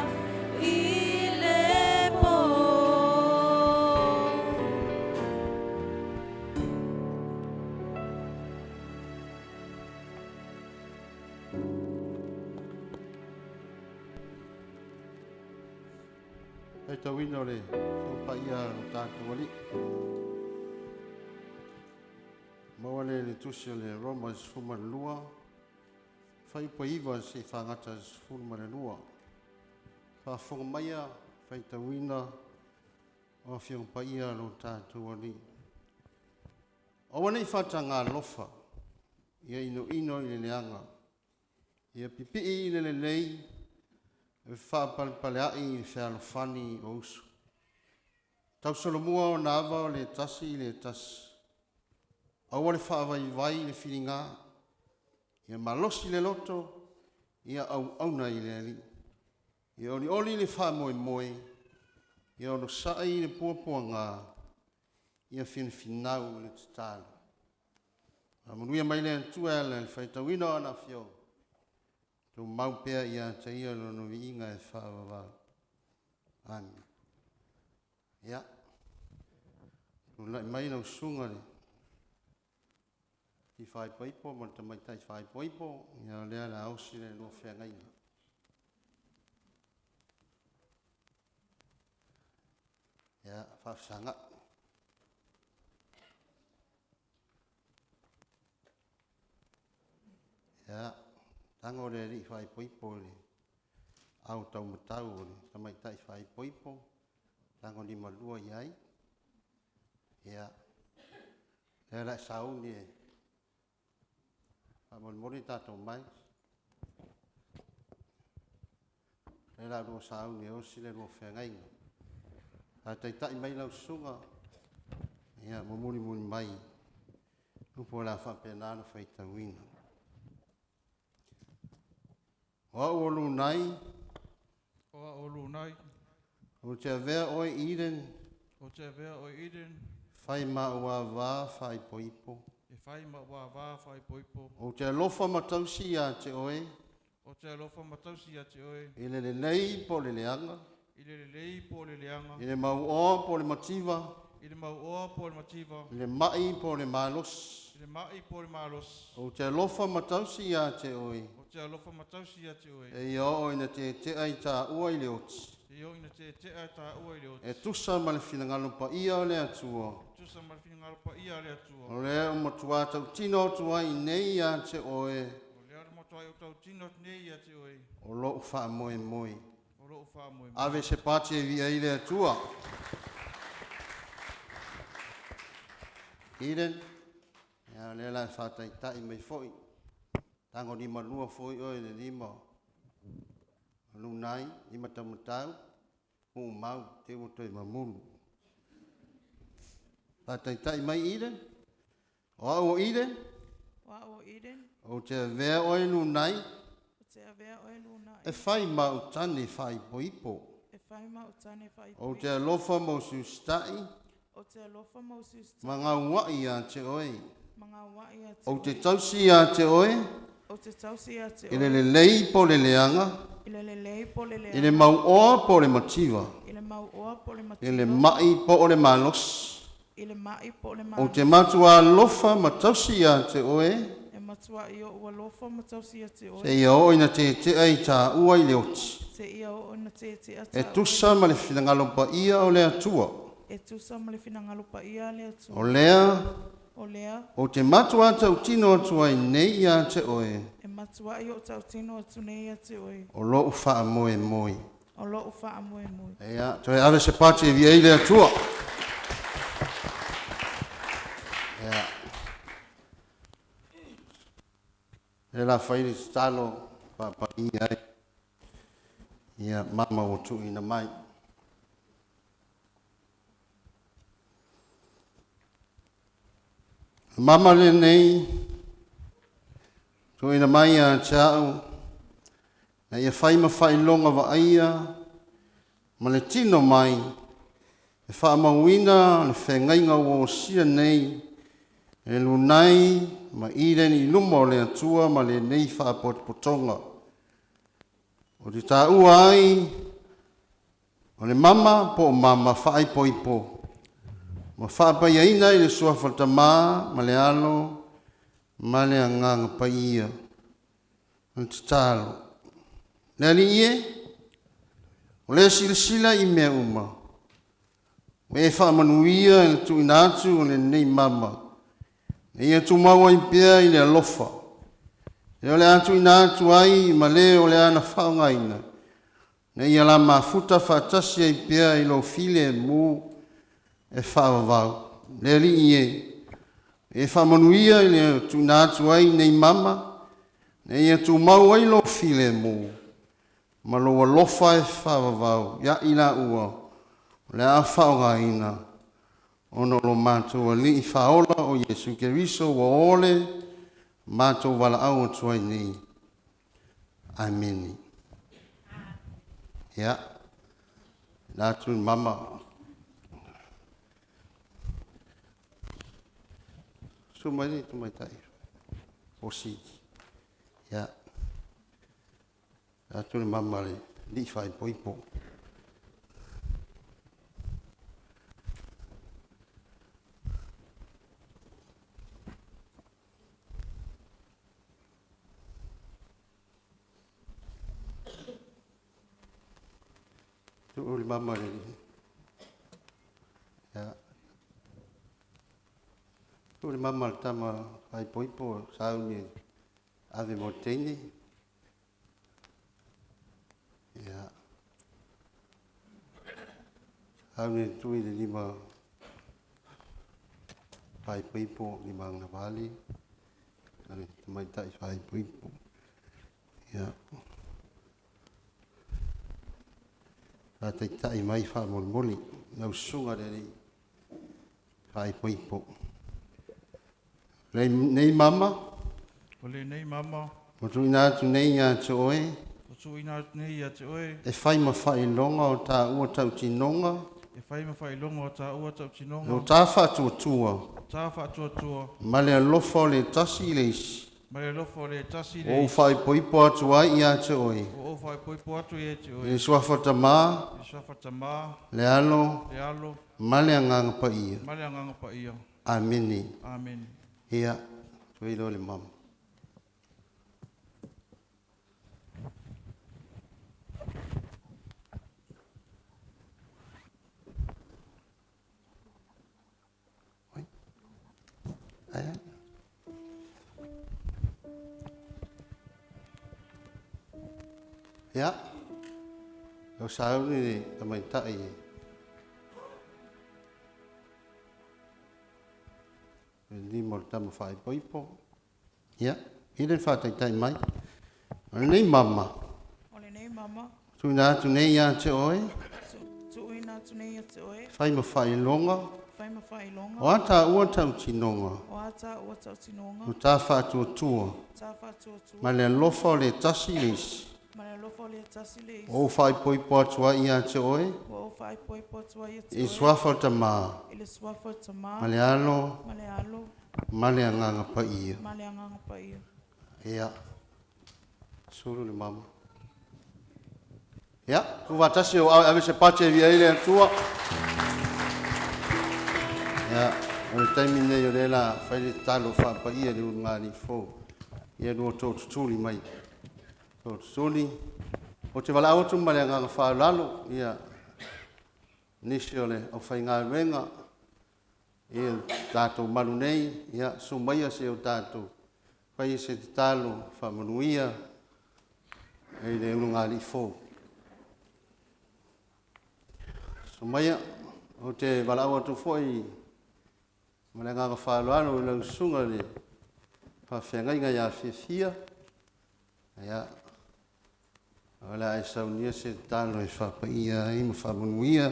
ile po. E tawino le, so pa ia no tātou wali. Mawale le tusi le Romans fuma le lua. Fai pa iwa se whangata fuma le lua. Whafonga maia, fai tawina, o whiong pa ia no tātou wali. O wane i whata ngā lofa, ia ino ino i le leanga. Ia pipi i le lei, e whapalpale ai i whalofani o usu. Tau solomua o nāwa o le tasi i le tasi. Aua le whaawai vai le whiringa, ia malosi le loto, ia au auna i le ali. Ia oli oli le wha moe moe, ia ono sai le puapua ngā, ia finau le tatalo. A manuia mai le antua le whaitawina o na whio. Tu maupea ia te ia lono vi inga e whaawawau. Amen. Ia. Tu lai mai na usunga le. I whai poipo, ma te mai tai whai poipo, ia lea la ausi le no whea ngaina. Ia, whawsanga. Ia, tango le ri whai poipo le, au tau matau le, ta mai tai whai poipo, tango ni malua iai. Ia, lea la sauni e, Amon mori tātou mai. E la rua sāu ni osi le rua whengainga. A tei tai mai lau sunga. Ia, mo muri mai. Upo la whapenana whaita wina. Oa olu nai. Oa olu nai. O te avea oi Eden. O te avea o Eden. Whai ma ua wā whai poipo. E whai ma wā wā whai poipo. O te alofa matausi a te oe. O te alofa matausi a te oe. I le lei po le leanga. I le lei po le leanga. I le mau o po le mativa. I le mau oa po le mativa. I le mai po le malos. I le mai po le malos. O te alofa matausi a te oe. O te alofa matausi a te oe. E o ina te ai tā ua i le oti. E o ina te ai tā ua i le oti. E tusa ma le finangalo pa ia o le atua. Tusa ma le finangalo pa ia le atua. O le o matua tau tino tua i nei a te oe. O le ar toi o tau tino nei ia te oi. O lo fa moe moe. O lo wha moe. Ave se pati e via ile atua. Iden, ia le la whatai tai mai foi. Tango ni manua foi oi le lima. Lunai, lima tamatau, mau, te o toi mamulu. Whatai tai mai Iden. O Iden, Wa o Eden, o te vea oi lunai, o te avea o e luna e whai mau tane whai poipo. e whaima o tane whai O pui. te alofa mo sustai, O te alofa mausus ta mga wai a te oi. mga wai a te O te oi. tausi a te oi, O te tausi a te ile oi. le lei po le leanga, Ile le lei po le lea. ile mau oa po le mativa, Ile mau oa po le matua. ile mai po o le malos. Ile mai po le O mana. te matua alofa ma tausi a te oi, E matua i o ua lofa ma tausi a te oi. se ia o ina te ai tā ua i le oti. Se ia o na te ata. E tusa ma le finangalo pa ia o le atua. E tusa ma le finangalo pa ia le atu. O lea, O lea, o te matua tau tino atua i nei a te oi, e matua i o tau tino atu nei a te oi. o lo ufa moe moe. O lo ufa a moe moe. Ea, toi ave se pati e via i le atua. Ea. E la whairi stalo pa i ai. Ia mama o tu ina mai. Mama le nei, tu ina mai a chao, na ia whai ma whai longa wa aia, ma le tino mai, e wha mawina, le whengainga o sia nei, e lunai, ma iren i luma o le atua, ma le nei wha potonga. O te tā ua ai, o le mama po o mama whaai po i po. Ma whaapai aina i le sua whatamā, ma le alo, ma le anganga pa ia. An te tālo. Le ali ie, o le sila i mea uma. O e whaamanuia i le tu inatu o le nei mama. E ia tu maua i pia i le alofa. E o le atu inatu ai, ma le o le ana whaongaina. Ne ia la mafuta whaatasi i pia i lo file e mu e whaavavau. Le ali ie, e whaamanuia i le tu inatu ai nei mama. Ne ia tu mau ai lo file e mu. Ma lo alofa e whaavavau. Ia ina ua. Le a whaongaina. Ono lo mātua li i whaola o Yesu Keriso wa ole mātua wala au tuai ni. Amen. Ya. Nātu mama. Sumai ni tu mai tai. Osi. Ya. Nātu mama le li whai poipo. Tu uli mama ni. Ya. Tu uli mama le tama ai poipo sau ni ave moteni. Ya. Au ni tu i le lima ai poipo lima na vali. Ani mai tai ai poipo. Ya. A te tai mai wha moli, nau sunga re rei, whai poipo. Nei mama, O le nei mama, o tu ina atu nei ngā te oe, o tu ina nei a te oe, e whai ma whai longa o tā ua tau tinonga, e whai ma whai longa o tā ua tau o tinonga, tā whatua tua, tā whaatua tua, ma le alofa o le tasi le isi, ma le lofo le tasi o le, whai poipo atu ai i a te oe, o whai poipo atu e te oe, le suafata mā, i swawhata mā, le alo, le alo, ma le anganga pa ia. male anganga pa ia. Ameni. Amen. Ia, tuilo le mama. Aya. Ia. O sau ni tamai tai. Ni mo tama fai poipo. Ia. Iden fa tai mai. Nei mama. O le nei mama, Tuna atu nei ia te oe. tuuina atu nei atu oe, Fai ma fai longa. whai mawhai longa, O ata ua tau tinonga. o ata ua tau tinonga, O tā whātua tua. tā whātua tua, Ma le lofa o le tasi lis. ma le lofo le tasi le isi, O whai poipo atua ia te oe. ua o whai poi potua i atu I oe, swafa o ta mā. i le suafa tamā, Ma le alo. ma le alo, Ma le anganga pa ia. ma le anganga pa ia. Ia. Suru le mama. Ia. Tu watasi o ave se pache via ile atua. Ia. O le taimi nei o le la whai le talo wha pa ia le ngāri fō. Ia nua tō tutuli mai. Tō tutuli. O te wala autu ma le anganga wha lalo. Ia. Nisi o le o whai ngā wenga. Ia tātou manu nei. Ia. Sumaia se o tātou. Whai se te talo wha manuia. Ei le ngāri fō. Sumaia. O te wala autu fōi. Ma le nganga whaaloano i lau sunga le whawhengai ngai a whiawhia. Ia. O le ai saunia se tālo e whapaia i ma whamunuia.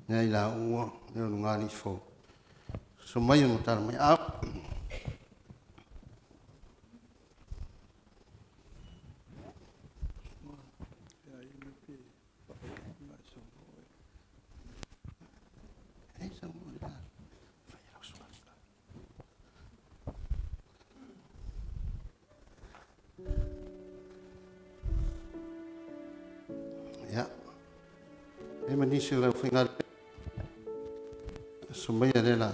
Nei la ua, leo ngāri fō. So mai o tālo mai au. Ei, sa mua la. Ja. E manisi o lau whainga. Sumaya le la.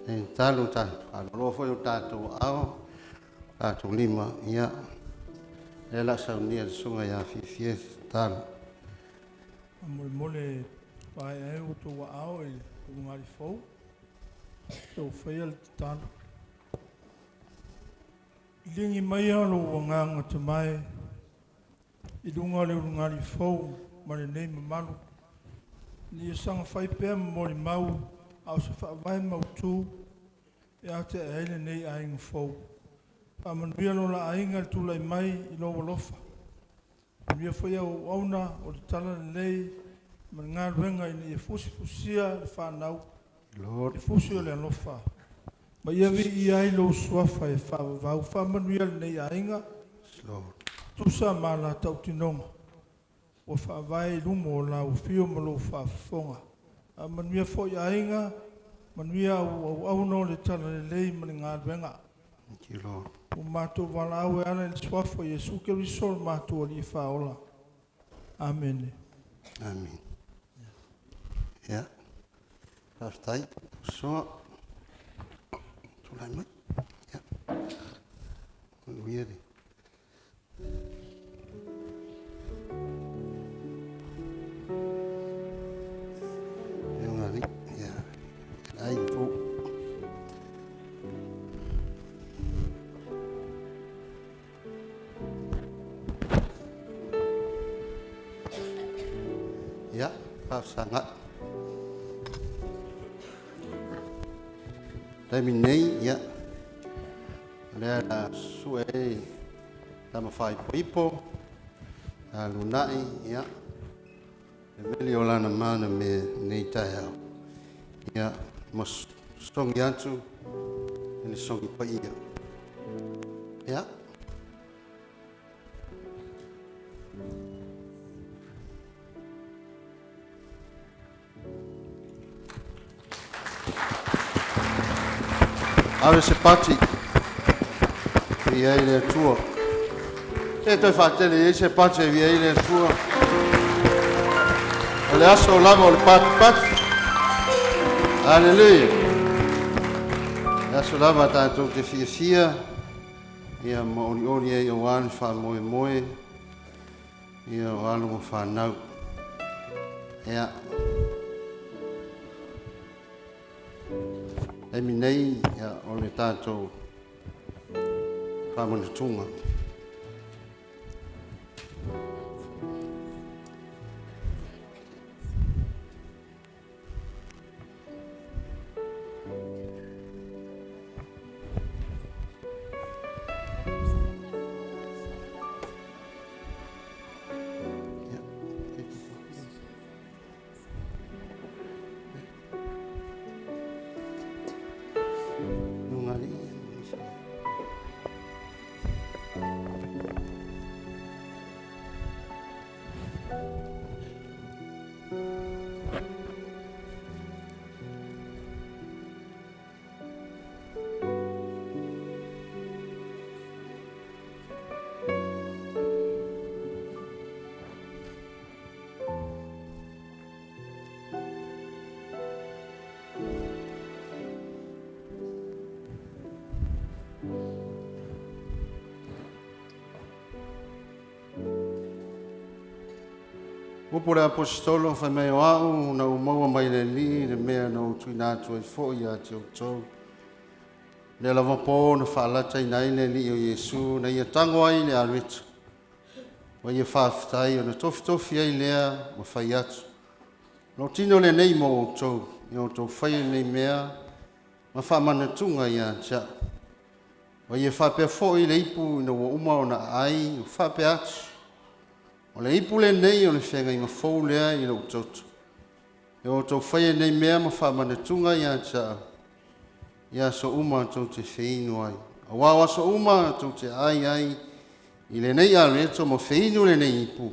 E talu tātou. Alo foi o tātou ao. Tātou lima. Ia. E la saunia sunga ia fifie talu. Mole mole pai e o to wa ao e o ngari fou. So fail tan. Lingi mai alo o nganga te mai. I dunga le o ngari fou ma le nei mamalu. Ni e sanga fai pēr mori mau au se whaavai mau tū e a te aile nei ainga fou. Pāmanuia lo la ainga le tūlai mai i loa lofa. Mia foi au auna o le tala le lei ma ngā ruenga i ni e fusia le whanau. Lord. E fusi o le alofa. Ma ia vi i ai lo suafa e whaavau. Pāmanuia le nei ainga Lord. tusa ma la tau tinonga. O whaavai lumo o la o fio ma lo whaafonga. A manuia foi ainga, manuia au no le tala le lei ma le ngā ruenga. Thank you, Lord. O mātou wala au e ana le suafa Jesu ke risol mātou ali whaola. Amen. Amen. Ja. Pastai. So. Tulai mai. Ja. Weird. Ja. Ai, tu. Ya, sangat. Tapi nei ya. Ada suai tama fai pipo. Lunai ya. Veli olana mana me nei taia. Ya, mas song yantu ini song pa ia. Ya. Ave se pati. Via ile tua. E toi fatele se pati via ile tua. Le aso lavo le pat. Alleluia. Le aso lava tanto te fia. Ia mo oni e o wan fa moe. Ia o alo fa nau. Ia. E minei ia o le tātou whamanutanga. Upo le apostolo fa mai o au na umaua mai le li le mea na utuina atu e fo ia te o tau. Le lava po na whaalata i nai le li o Yesu na ia tango ai le aretu. Wa ia whaafitai o na tofi ai lea ma whai atu. No tino le nei mo o tau, i o tau whai nei mea ma whaamana tunga ia tia. Wa ia whapea fo i le ipu ina wa uma o na ai o whapea atu. O le ipu le nei o le whenga i mawhou lea i le utoto. E o tau whaia nei mea ma whaamana tunga ia tia. Ia so uma tau te whiinu ai. A wawa so uma tau te ai i le nei a reto ma whiinu le nei ipu.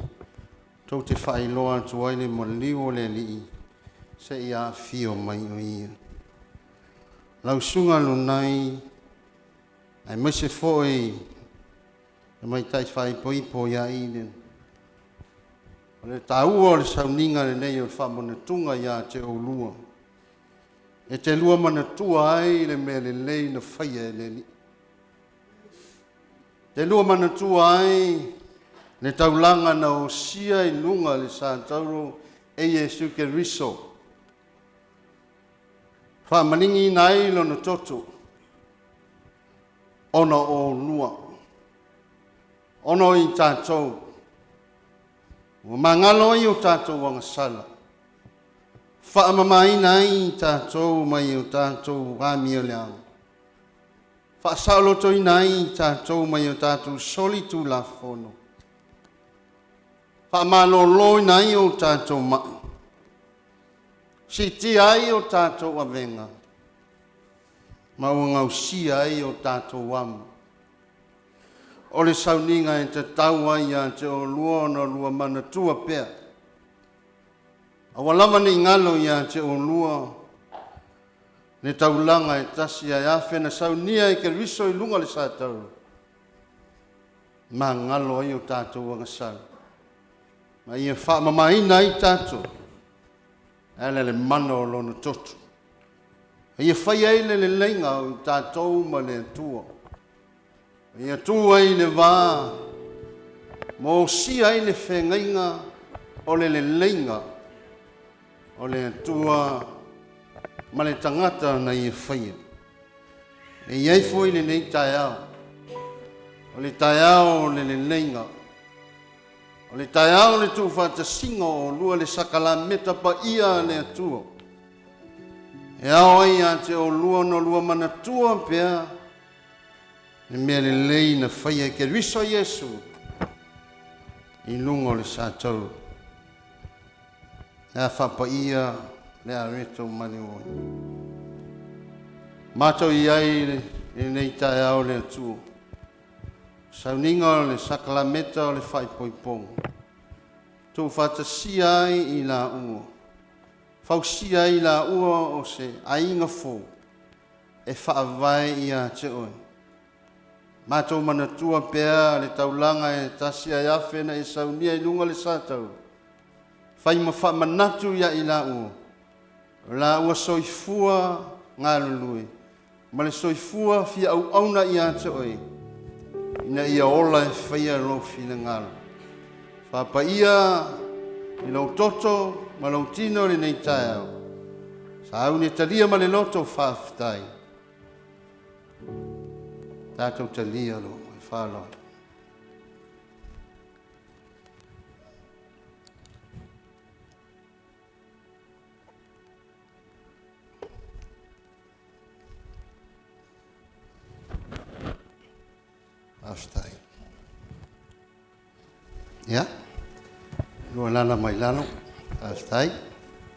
Tau te whailoa atu ai le mo liwo le li. Se ia fio mai o ia. Lau sunga lunai. Ai mese foi. E mai tai whai poipo ia inen. O le tāua o le sauninga le nei o le whamona tunga ia te o lua. E te lua mana tua ai le mea le lei na whaia e le li. Te lua mana tua ai le taulanga na o sia i lunga le Santauro e Yesu ke riso. Whamaningi nai lo na toto. Ona o lua. Ono i tātou. Wa mangalo i o tātou wanga sala. Whaamamai nai tātou mai o tātou wāmia leang. Whaasauloto i nai tātou mai o tātou soli tū la whono. Whaamalolo i nai o tātou mai. Si ti ai o tātou avenga. Maua ngau si ai o tātou wamu. O le sauninga e te taua ia te o lua na lua mana tua pea. A walama ni ngalo ia te o lua. Ne taulanga e tasi ai awhena saunia e ke riso i lunga le sātau. Ma ngalo ai o tātou wanga sau. Ma ia whaamamaina i tātou. Ele le mana o lona totu. Ia whai eile le lenga o tātou ma le tua. Ia tua i le wā, mo si ai le whengainga o le lenga, o le tua ma le tangata na ia whaia. E iai fwoi le nei tai au, o le tai au o le lenga, o le tai au le tu whata singa o lua le sakala meta pa ia le atua. E au ai a te o lua no lua mana tua pea, e mea le lei na whaia ke riso Yesu i lungo le sātou. E a whapa ia le a reto mani oi. Mātou i ai le nei tae au le atu. Sauninga o le sakalameta o le whai poipong. Tō whata si ai i la ua. Whau si ai la ua o se ainga fō. E whaavai i a te oi. Mātou mana tua pea le taulanga e tasi ai awhena e saunia i lunga le sātau. Whai ma wha manatu ia i la ua. La ua soifua ngā lului. Ma le soifua fia au auna i a te oi. Ina ia ola e whaia lofi le ngālu. Whapa ia i lau toto ma lau tino le nei tae au. Sa au ne talia ma le loto whaafitai. Tātou talia lo, e whālo. Aftai. Ya? Lua lala mai lalo. Aftai.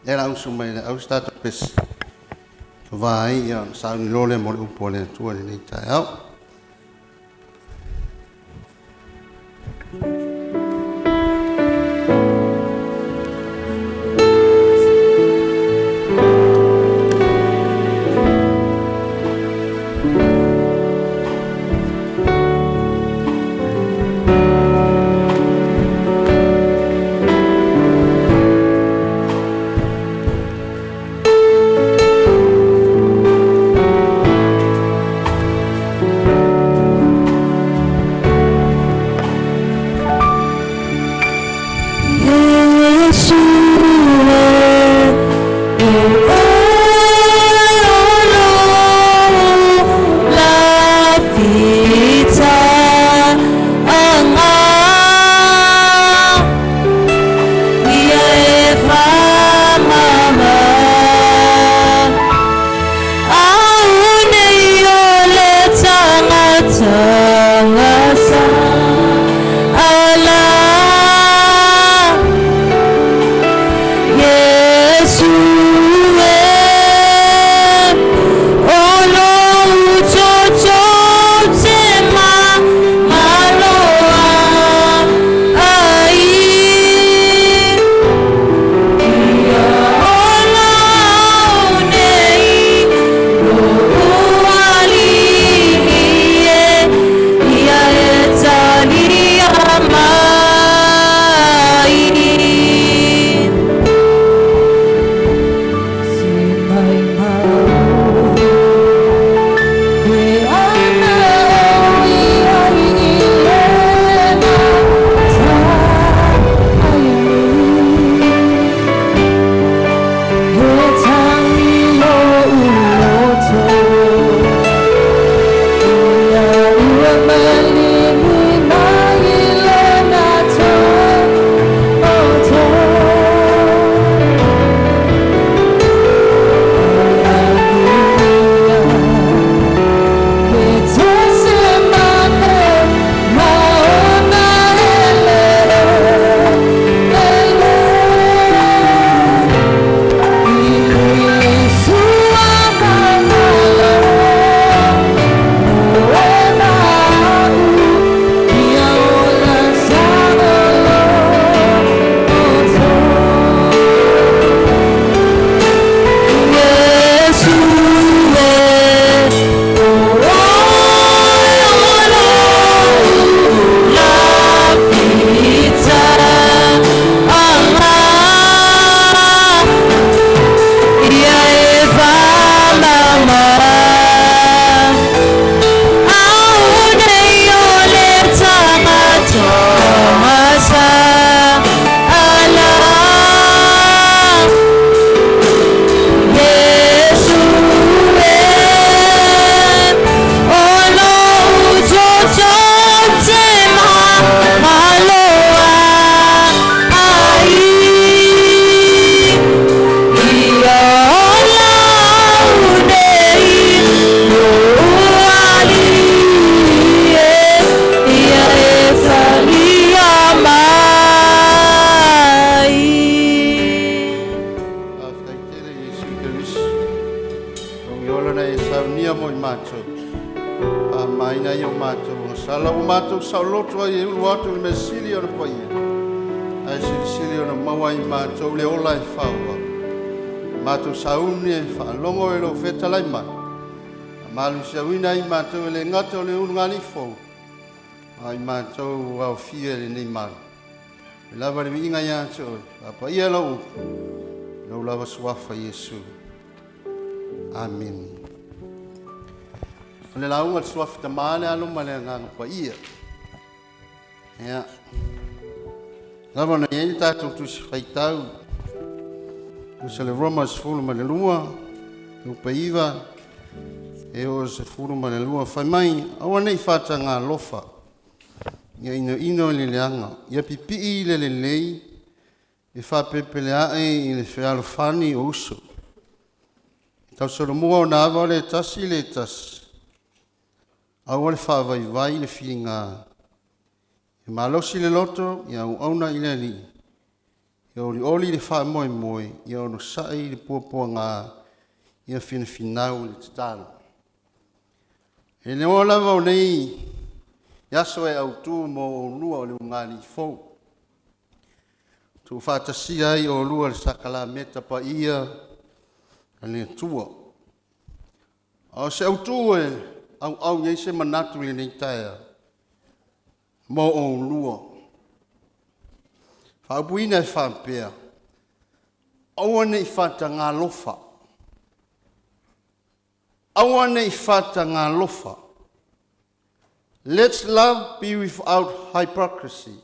Era usu mai le au stata pes. Vai ia sa ni lole mo le upo le tua ni tai au. la umato sa loto ai ulu atu le mesili o le paia. Ai sili o na mawai mato le ola e whaua. Mato sa uni e whaalongo e lo feta lai mai. Malu sa wina i mato le ngata o le ungali fau. Ai mato au fia le nei malu. E lava le minga ia to. Apa ia lau. Lau lava suafa Yesu. Amen. Le launga suafa tamale alu male nganga pa ia. Ya. Lava na yei tato tu si faitau. Tu se le Romas fulu ma le lua. Tu pa iwa. E o se fulu ma le lua. Fai mai. Awa nei fata ngā lofa. Ia ino le leanga. Ia pipi i le lei. E fa pepele ae i le whialo whani o uso. Tau soromua o nā awa le tasi le tasi. Awa le whawai le whiinga. E malosi le loto, ia au auna i le li. Ia oli le wha moe moe, ia ono sai le puapua ngā, ia whina whinau le tatalo. E le ola wau nei, yaso e au tū mo o lua o le ungani fau. Tu whātasi ai o lua le sakala meta pa ia, a le tua. O se au tū e, au iei se manatu le nei taia. Mo o lua. Whaapuina e whampea. Awane i whata ngā lofa. Awane i whata ngā lofa. Let's love be without hypocrisy.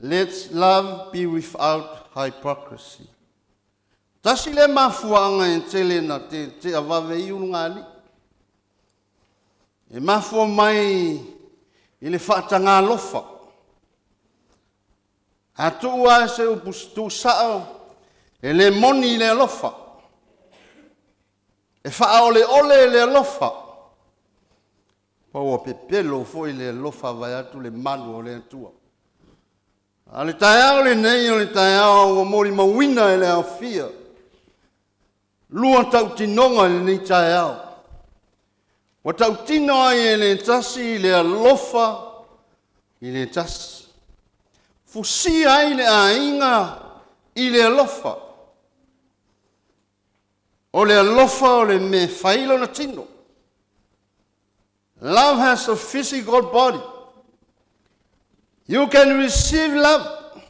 Let's love be without hypocrisy. Tasi le mafuanga e tele na te avave i unungali. E mafua mai i le whata ngā lofa. A tua se upustu sao e le moni i le lofa. E wha ole le lofa. Pau a pepelo fo i le lofa vai atu le manu o le atua. A le taeao le nei o le taeao o mori mawina e le au fia. Lua tau tinonga le nei taeao. Wa tau tino ai e le tasi i le alofa i le tasi. Fusi ai le ainga i le alofa. O le alofa o le me failo na tino. Love has a physical body. You can receive love.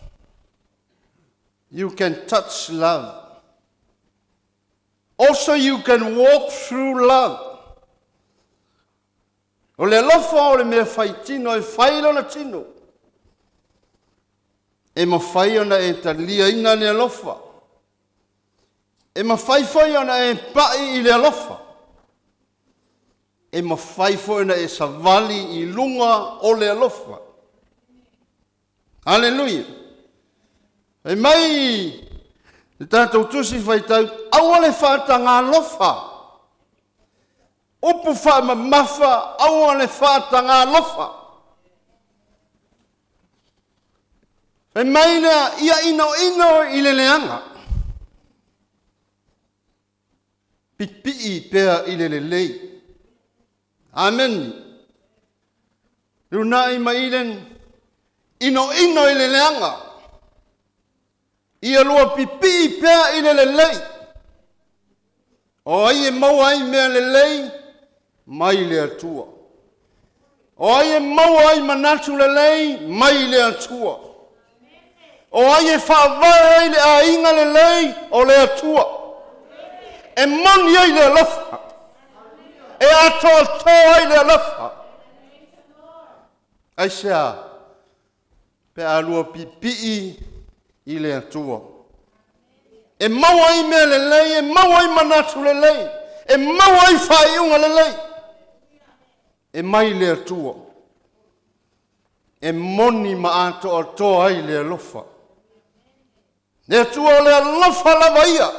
You can touch love. Also you can walk through love. O le alofa o le me faitino e failo na tino. E ma fai ona e talia ina le alofa. E ma fai ona e pai i le alofa. E ma fai ona e savali i lunga o le alofa. Alleluia. E mai, le tātou tusi fai tau, awa le whata ngā alofa. Upu wha ma mafa, awa le whata ngā alofa. E maina ia ino i le leanga. Pipi pea i le lei. Amen. Luna i mailen ino i le leanga. Ia lua pipi pea i le lei. O ai e mau ai mea le lei, mai le atua. O ai e mau ai manatu le lei, mai le atua. O ai e whaavai le a inga le lei o le atua. E moni ai le alofa. E ato ai le alofa. Ai sea, pe alua pipi i le atua. E mau ai mea le lei, e mau ai manatu le lei. E mau ai whaiunga le lei. E mai le atua. E moni ma ato ai le alofa. Le atua le alofa lava ia.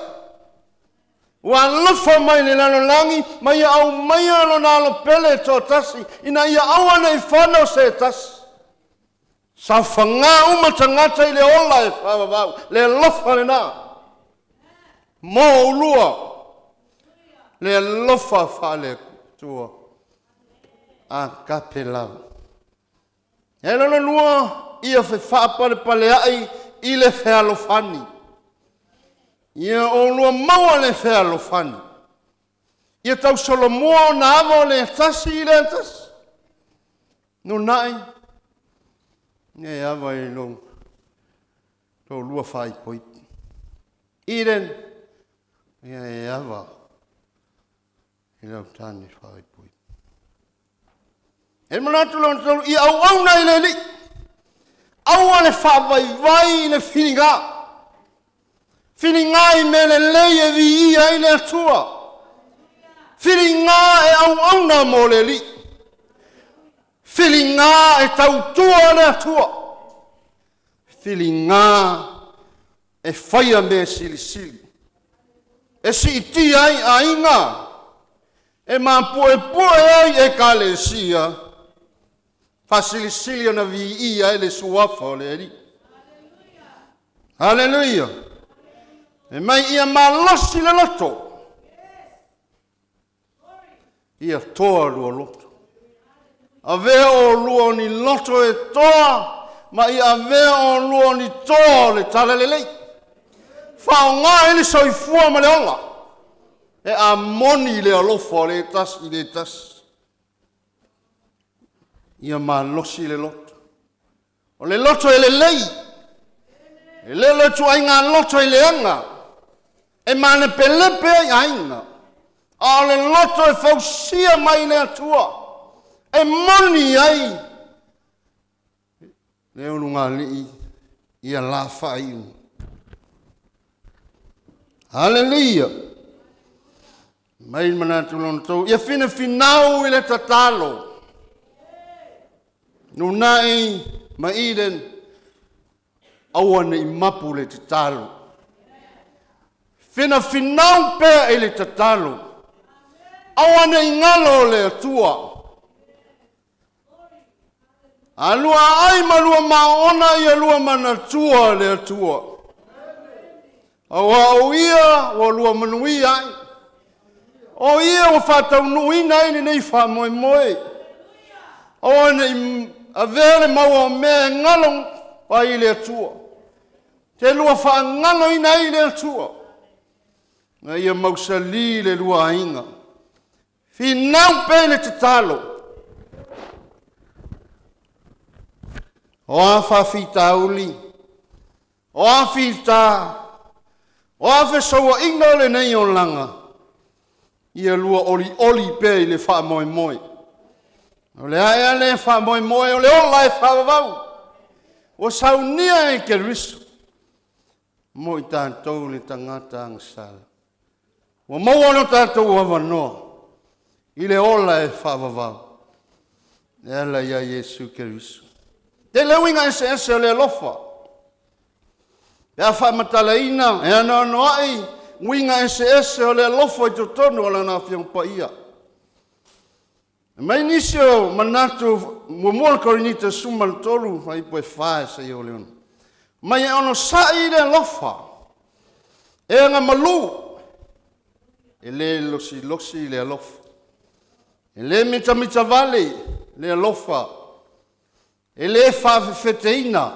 Wa alofa mai le lano langi, mai au mai alo nalo pele to tasi, ina ia awana i whanau se tasi. Sa whanga umatangata i le ola e whawawau, le alofa le nā. Mo ulua, le alofa whale tua. a kapela. E lona lua ia fe whaapare pale ai i le whealofani. Ia o lua maua le whealofani. Ia tau solo mua o na ava o le tasi i le tasi. No nai. Ia ava i long. Tau lua whai poiti. Iren. Ia ava. I lau tani whai poiti. E manatu lau tolu i au na i le li. Au ale whaavai i le whininga. Whininga i me le lei e vi ia i le atua. Whininga e au na mo le li. Whininga e tautua le atua. Whininga e whaia me sili sili. E si iti ai a inga. E mapoe ai e kale sia. Fasilisilia na vi ia ele suafa o le eri. Hallelujah. E mai ia malosi le loto. Ia toa lua loto. A vea o lua ni loto e toa, ma ia vea o lua ni toa le tala le lei. Whao ngā ele soifua ma le onga. E a moni le alofa le tas i le tas. Ia malosi le loto. O le loto e le lei. E le loto ai ngā loto e le anga. E mane pelepe ai ainga. A le loto e fausia mai le atua. E moni ai. Le ununga li ia la whai. Hallelujah. Mai manatu lono tau. Ia fina finau i le tatalo. No nai ma iden awana i mapu le tatalo. Fina finau pe e le tatalo. Awana i ngalo le atua. Alua ai malua maona i alua manatua le atua. Awa o ia o lua manui ai. O ia o whatau nui nai ni nei wha moe moe. O nei a vele maua mea ngalong pa i le atua. Te lua wha ngalo i nei le atua. Na ia mausali le lua inga. Finau pe le te talo. O a whawhita uli. O a whita. O a whesaua inga le nei o langa. Ia lua oli pe i le wha moe moe. O le aia le wha moe moe o le ola e wha wau. O saunia e ke risu. Mo i tātou le tangata angasala. O maua no tātou awanoa. I le ola e wha wau. E ala ia Yesu ke risu. Te lewinga ese o le lofa. E a wha matalaina. E ana ai. Winga ese o le lofa i totonu o lana whiang pa ia. Mai nisio manatu muamua korinita suman tolu mai poe whae sa i o leona. Mai e ono sa i le lofa. E anga malu. E le losi le lofa. E le mita vale le lofa. E le whawhewheteina.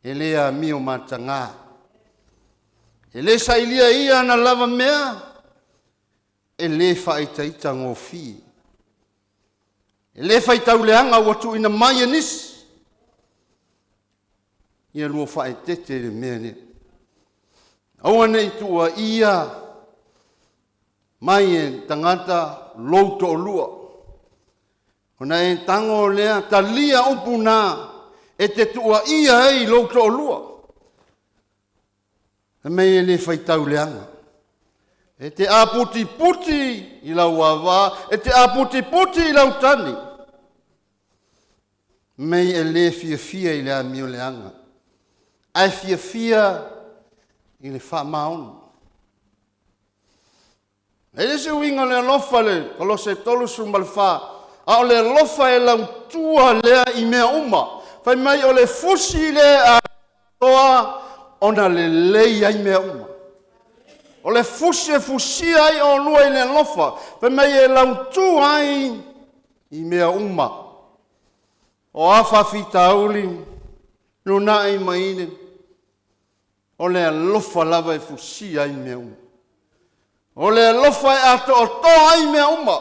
E le a mio matanga. E le sailia ia na lava mea. E le whaitaita ngofi. E le whaitauleanga watu ina mai anis. Ia lua whaitete le mea ne. Aua nei tua ia. Mai e tangata louto o lua. Ona e tango lea talia upuna. E te tua ia ei louto o lua. E mei e le whaitauleanga. E te aputi puti i lau awa, e te aputi puti i lau tani. Mei e le fia i le amio leanga. Ai fia i le wha maonu. E le se winga le lofa le, kalo se tolu sumbalfa, a o le lofa e lau tua lea i mea uma. Fai mai o le fusi le a toa, ona le leia i mea uma. O le fusia ai o lua i le lofa. Pe mai e lautu ai i mea uma. O afa fitauli, nuna ai maine. O le lofa lava e fusia ai mea uma. O le lofa e ato o toa ai mea uma.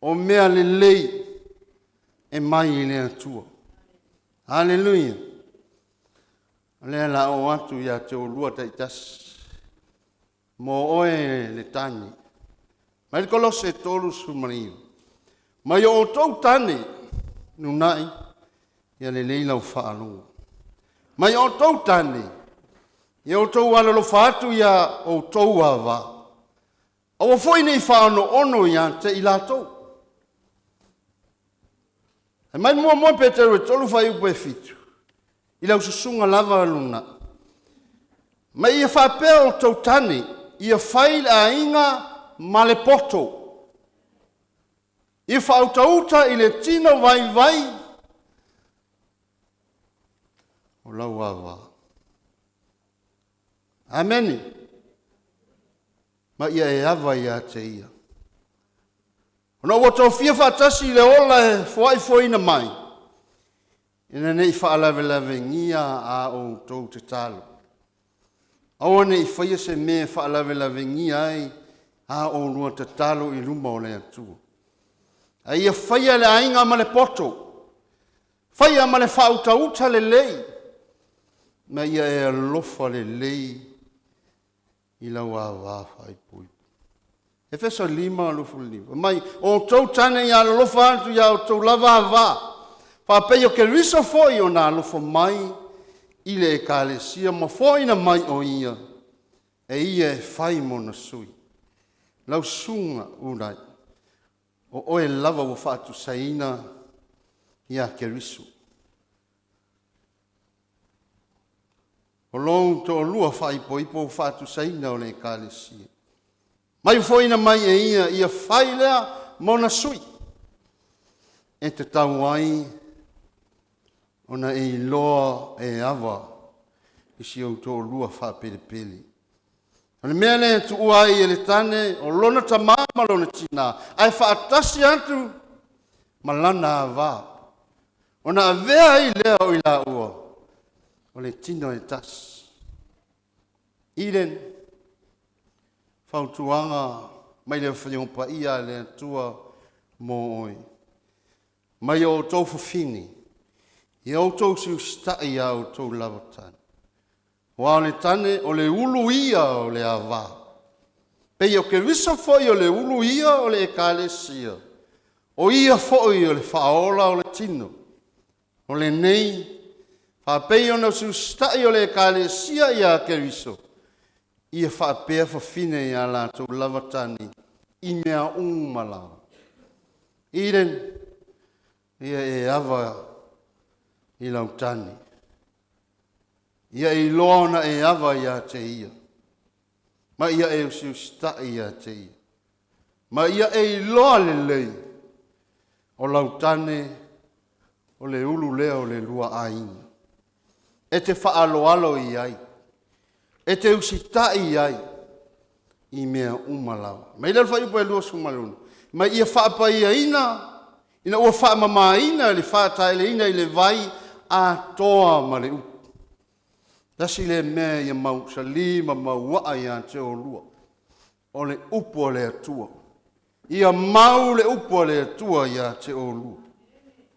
O mea le lei e mai i le atua. Hallelujah. Le la o atu ia te o lua taitas. Mo oe le tani. Mai le kolose tolu sumariu. Mai o tau tani nunai ia le leila o whaalua. Mai o tau tani ia o tau alalo whaatu ia o tau awa. O foi nei whaano ono ia te i lātou. E mai mua petero e tolu whai upo e fitu. I lau susunga lava luna. Mai ia whapea o tau tani ia whai a inga male poto. Ia whautauta i le tino vai. O lau awa. Ameni. Ma ia e awa ia te ia. Ona ua tau fia whaatasi le ola e foi na mai. Ina nei whaalawe ngia a o tau te talo. Awa nei whaia se me whaalawe ngia ai a o lua te talo i luma o le atua. A ia whaia le ainga ma le poto. Whaia ma le whautauta le lei. Ma ia e alofa le lei i lau a wāwha i pui. E whesa lima alofa lima. Mai o tau tane i alofa atu i au tau lava a wā. Whapei o ke riso foi o nā alofa mai i le e kālesia ma foi na mai o ia. E ia e whai mo na sui. Lau sunga urai. O oe lava wa whaatu saina ia ke riso. O long to lua whai po ipo whaatu saina o le kālesia. Mai foi na mai e ia whai lea mo na sui. E te tau ai ona e loa e awa i si au tō lua wha pele pele. Ona mea le tu uai e le tane o lona ta mama lona tina. Ai wha atasi atu ma lana a wā. Ona a vea i lea o i la ua. O le tino e tas. Iren whautuanga mai le whaiompa ia le atua mō oi. Mai o tō whawhini. I au tau siu stai au tau lavatan. Wa le tane o le ulu ia o le awa. Pei o ke risa foi o le ulu ia o le ekalesia. O ia foi o le whaola o le tino. O le nei. Whapei o na siu stai o le ekalesia ia ke riso. Ia whapea whawhine ia la tau lavatani. I mea umalao. Iren. Ia e awa i lau tani. Ia i loana e awa ia te ia. Ma ia e usiu stai ia te ia. Ma ia e i loa le lei. O lau tane, o le ulu lea o le lua aina. E te whaaloalo i ai. E te usitai ai. I mea umalau. Ma ila whai upa e lua sumaluna. Ma ia whaapa ia ina. Ina ua wha mama ina le wha taile ina i le vai a toa ma le upu. Tasi le mea ia mau sa lima mau waa ia te o lua. O le upu o le atua. Ia mau le upu o le atua ia te o lua.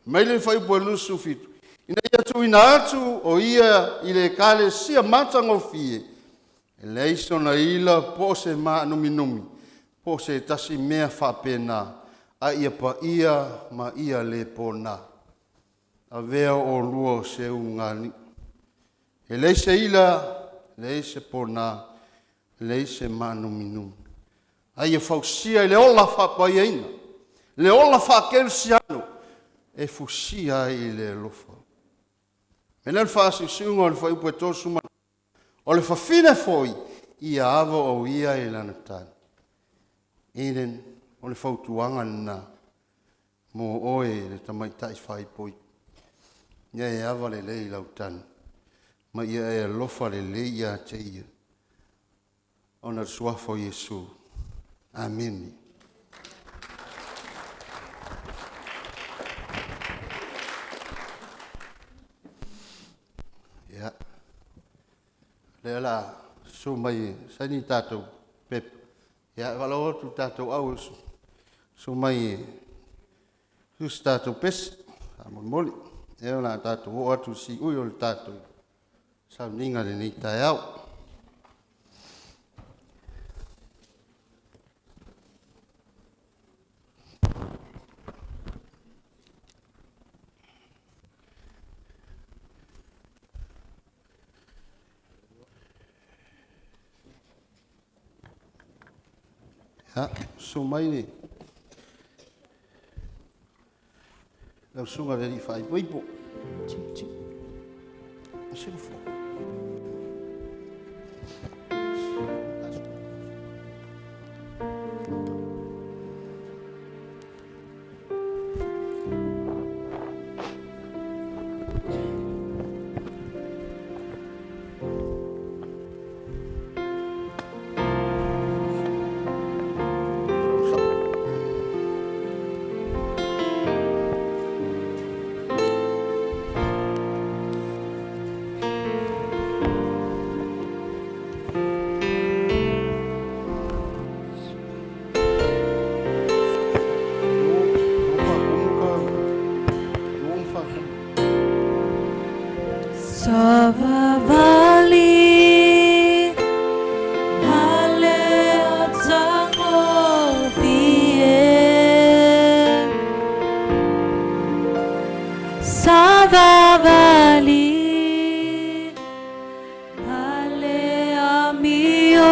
Mai le whai upu e lusu fitu. Ina ia tu ina atu o ia i le kale sia matango fie. E le iso na ila po se maa numi. Po se tasi mea wha pena. A ia pa ia ma ia le pona. A vea o lua se ungani. E leise ila, leise pona, leise manu minu. A ia fausia le ola whapa ina. Le ola whakersiano. E fusia i le lofa. Me nel whaasi siunga o le whaipu e tosu ma. O le whawhine foi. Ia ava o ia i lana tani. Iden. O le whautuanga na mo oe le tamaitai whai poi. Ia e awa le lei lau tani. Ma ia e lofa le lei a te ia. ona suafo Iesu. Amen. Ya. Lela sumai sani tatou pep. Ya kalau tu tatou au sumai sus tatou pes amon moli. E ona tatou o atu si ui o le tatou. Sa ninga le ni tai au. Ya, sumai ni. Lau sunga le li fai poipo. Silfo. Savavali hale atsango vie Savavali hale amiolelei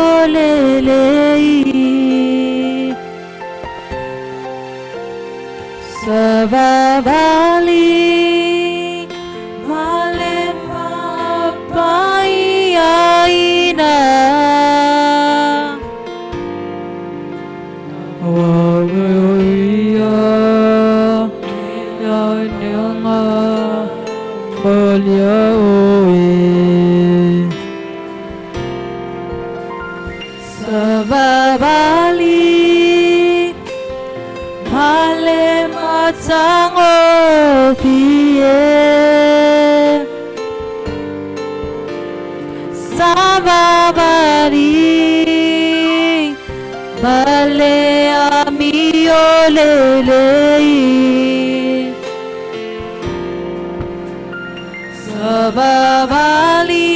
Savavali Savavali hale matsango vie Savavali hale amiolelei Savavali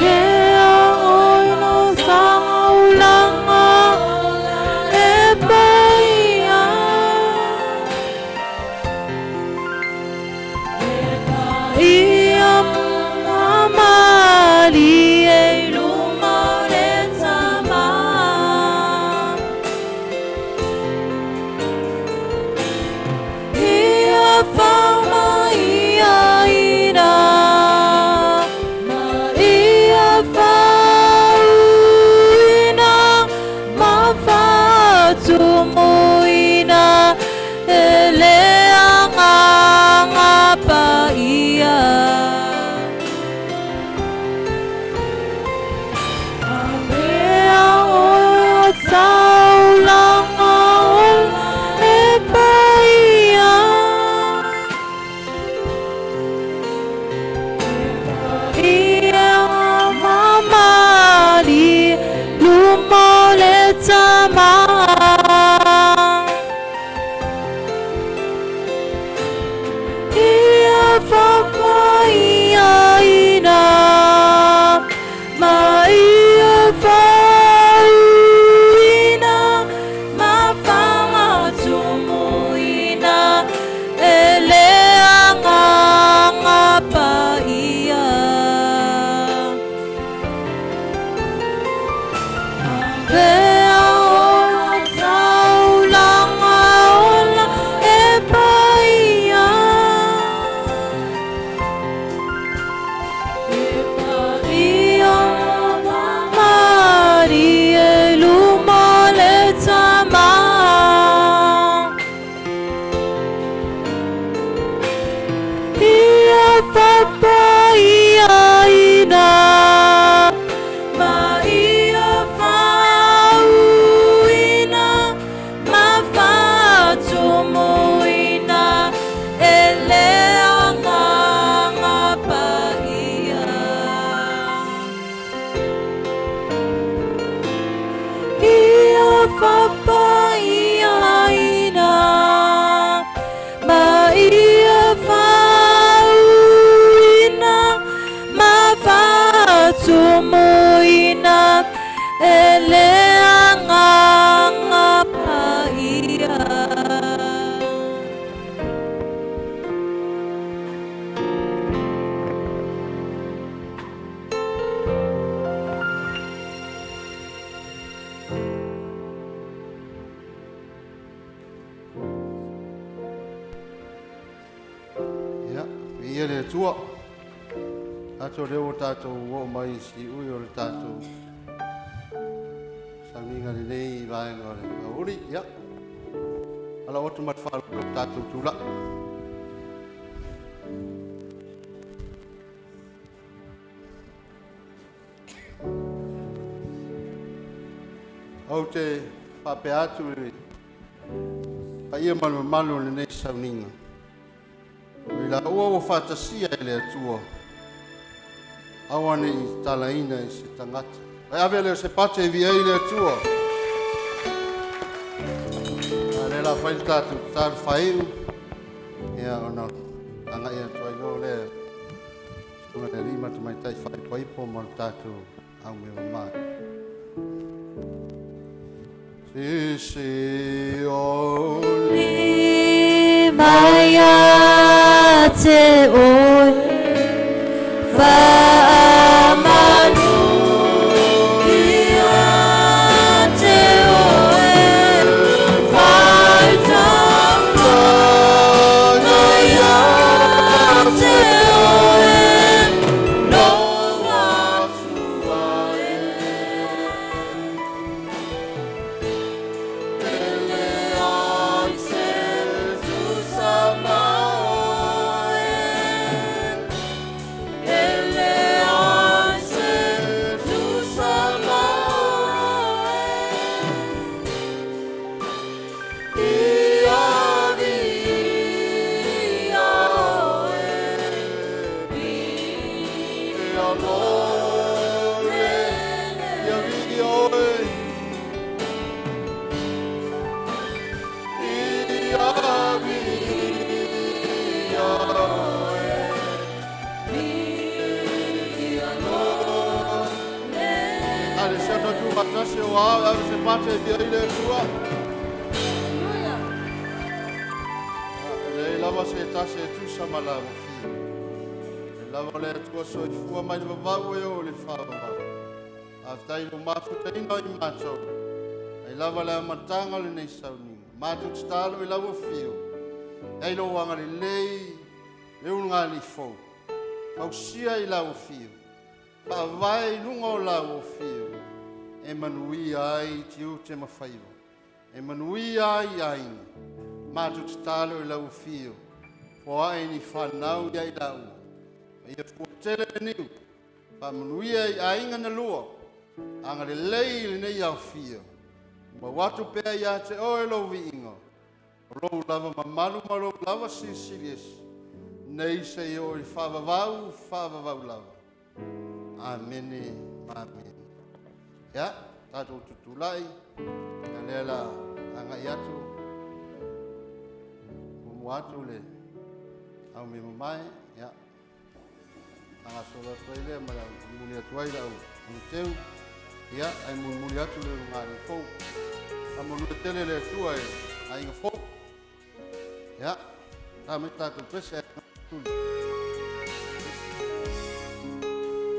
Yeah. moina ele anganga paia. Ia, ia le tua. Ato reo tātou o mai si ui o le tātou. Saminga le nei vaenga o le mauri, ia. Ala otu matwharu o tātou tūla. Au te whape atu le pa ia manu le nei sauninga. Ila ua o whatasia e le atua. Awane I talaina I se tangata. Ai ave le se pate I via I le atua. Ale la whail tātu tāru whairu. Ia ona anga ia tuai lo le. Stunga le rima tu mai tai whai paipo mo tātu au me mamai. Se o Maya te oi Whamanu ia te oe Whaitanga ia te oe No afuae Ele ai se tu samaoe Ele ai se tu samaoe Ia via oe Via lore ia vidi oe. Ia via oe Via lore Ale se ata tu matase o au, ave se pate via I le atua. Le lava se tase tu samala mo fi. Le lava le atua so I fua mai le vavau e o le whawavau. Aftai lo mafuta ina I mātou. Ai lava le amatanga le nei sauninga. Mātou tstalo I lava fio. Ai lo wanga le lei, le unga li fo. Au sia I lava fio. Pa vai lunga o lava fio. E manui ai tiu te mawhaiwa. E manui ai ainga. Mātou tstalo I lava fio. Po ai ni whanau iai lau. Ia fuatele niu. Pa manui ai ainga na lua. Anga le lei le nei au fio. Ma watu pea ia te oe lo viinga. Rou lava mamalu ma rou lava sisilies. Nei se I o I whavavau lava. Amene, amen. Ya, tātou tutulai. Ka lela anga I atu. Mumu atu le. Au me mamai, ya. Anga sola tuaile, mara muli atuai la au teu. Ya, ai muli atu le ngari fau. A mulu tele le tua e ai nga fau. Ya, ta me tātou pese.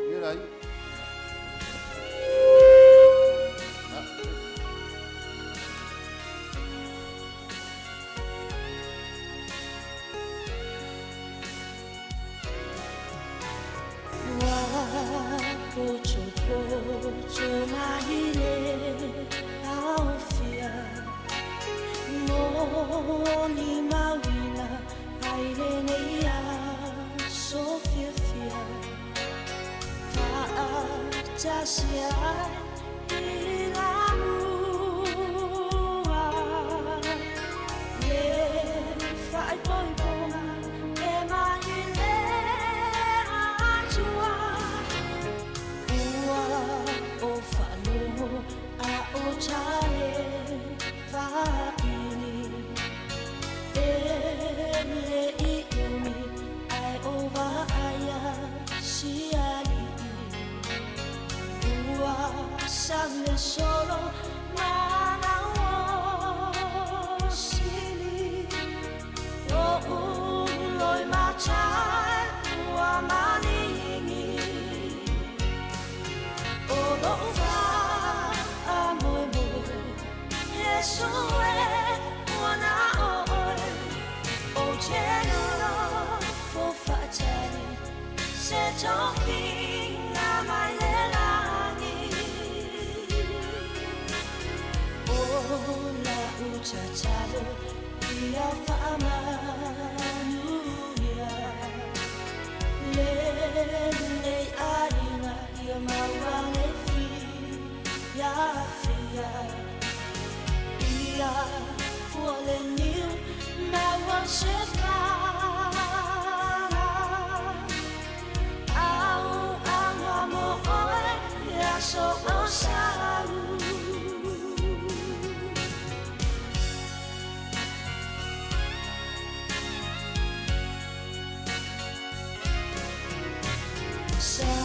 Ira ai. sale solo mana o sili o loi machai wa maningi o lo va amoi mo Yesu e wana o cheno fo fatali se talking my lelani la uchachalo ia famanuia le aina ia mawale fi ya fia ia fuole new na washefa au amo oe ya so osaru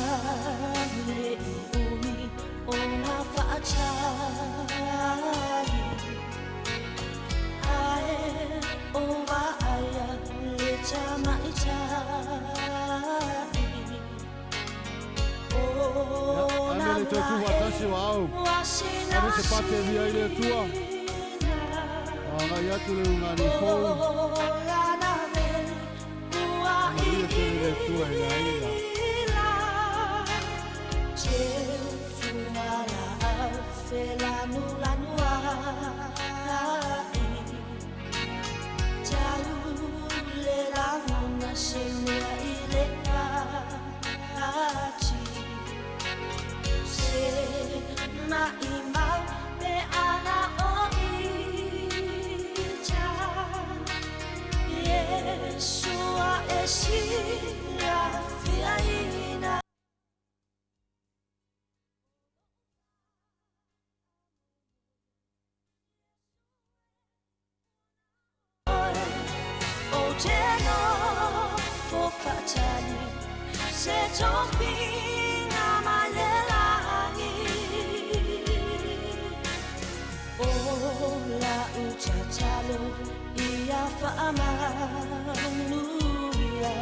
Sale umi ona fa'achai Ae ova aya le chamai chai Ona Ai tu watasi wao. Ai se pate via ile tua. Ana ya tu le una ni fo. Ai tu le tua ya ila. Yeshua esila fiaina Ogeno for fatali se tofina malelani Ola uchachalo ia fa'amanuia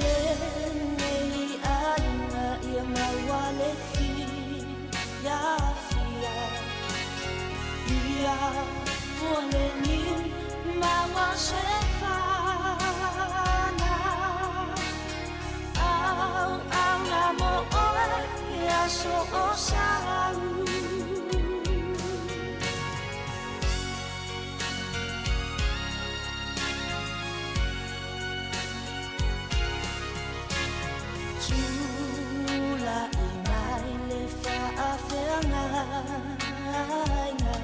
Lenei alma ia mawale fi ya fia Ia fuole niu mawa sefana Au namo oe ia so osaru Chula imai le fa'afeangaina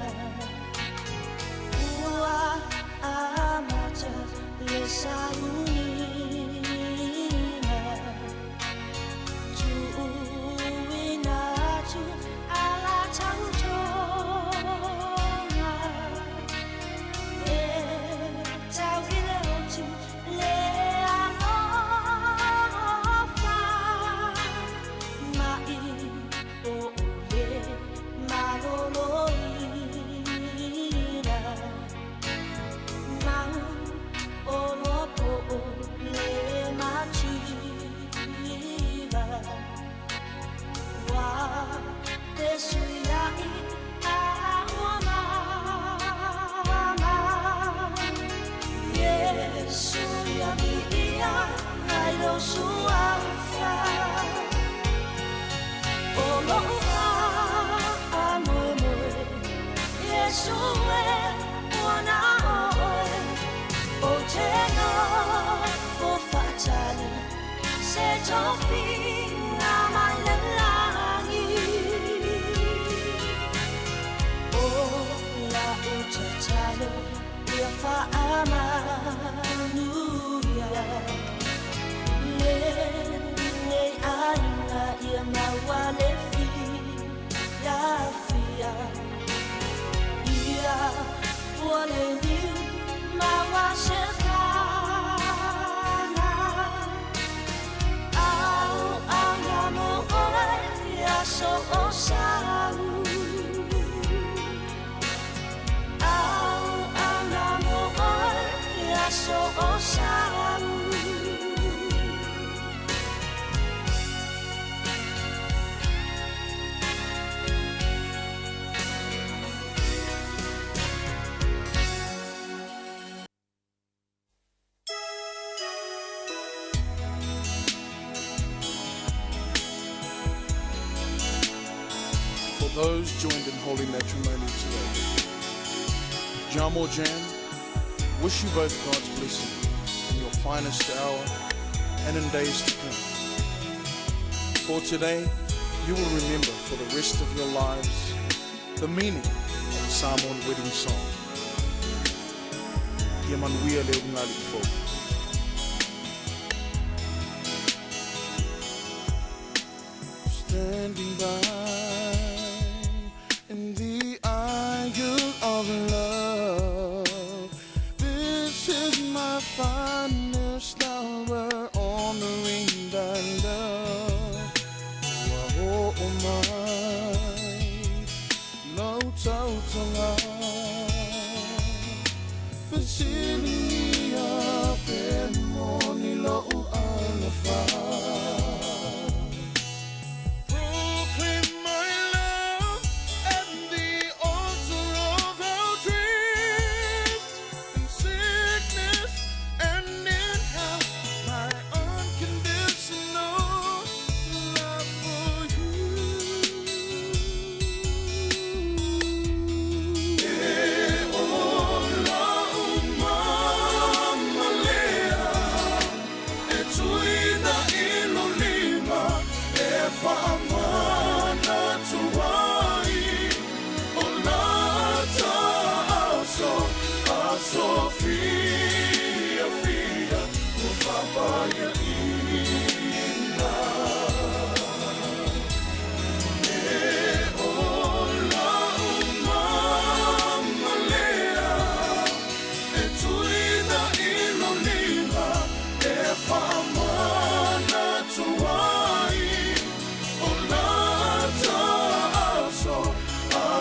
Ua amacha le saunina Tuuina tu ala tautonga E tauile otu le anofa Mai o le maloloina Mau o lopo le machiva Wa te suiai a mama Yesu ya mia ai lo suafa O lofa amoe Yesu e wana oe O teno fo fatali se tofina malelani O la uchachalo ia fa'amanuia Lenei aina ia mawale fi ya fia Ia fuole niu mawa sefana Au namo oe ia so osa those joined in holy matrimony today. Jam or Jan, wish you both God's blessing in your finest hour and in days to come. For today, you will remember for the rest of your lives the meaning of the Samoan wedding song. Ia manuia leo ngali fo. Standing by in the aisle of love, this is my finest hour, honoring thy love. Oh my, no total Fasini up in morning low alafa. Proclaim my love at the altar of our dreams, in sickness and in health, my unconditional love for you. Sofia, filha, por favor,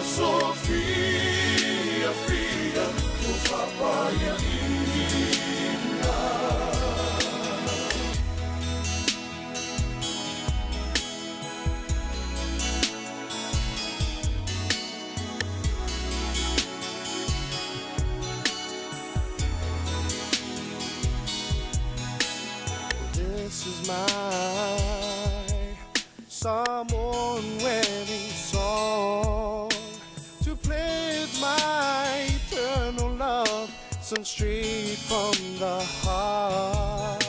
Sofia, filha, por favor, this is my Samoan wedding song, to play with my eternal love, sung straight from the heart.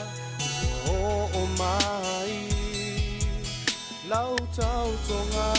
Oh my, lau tau tonga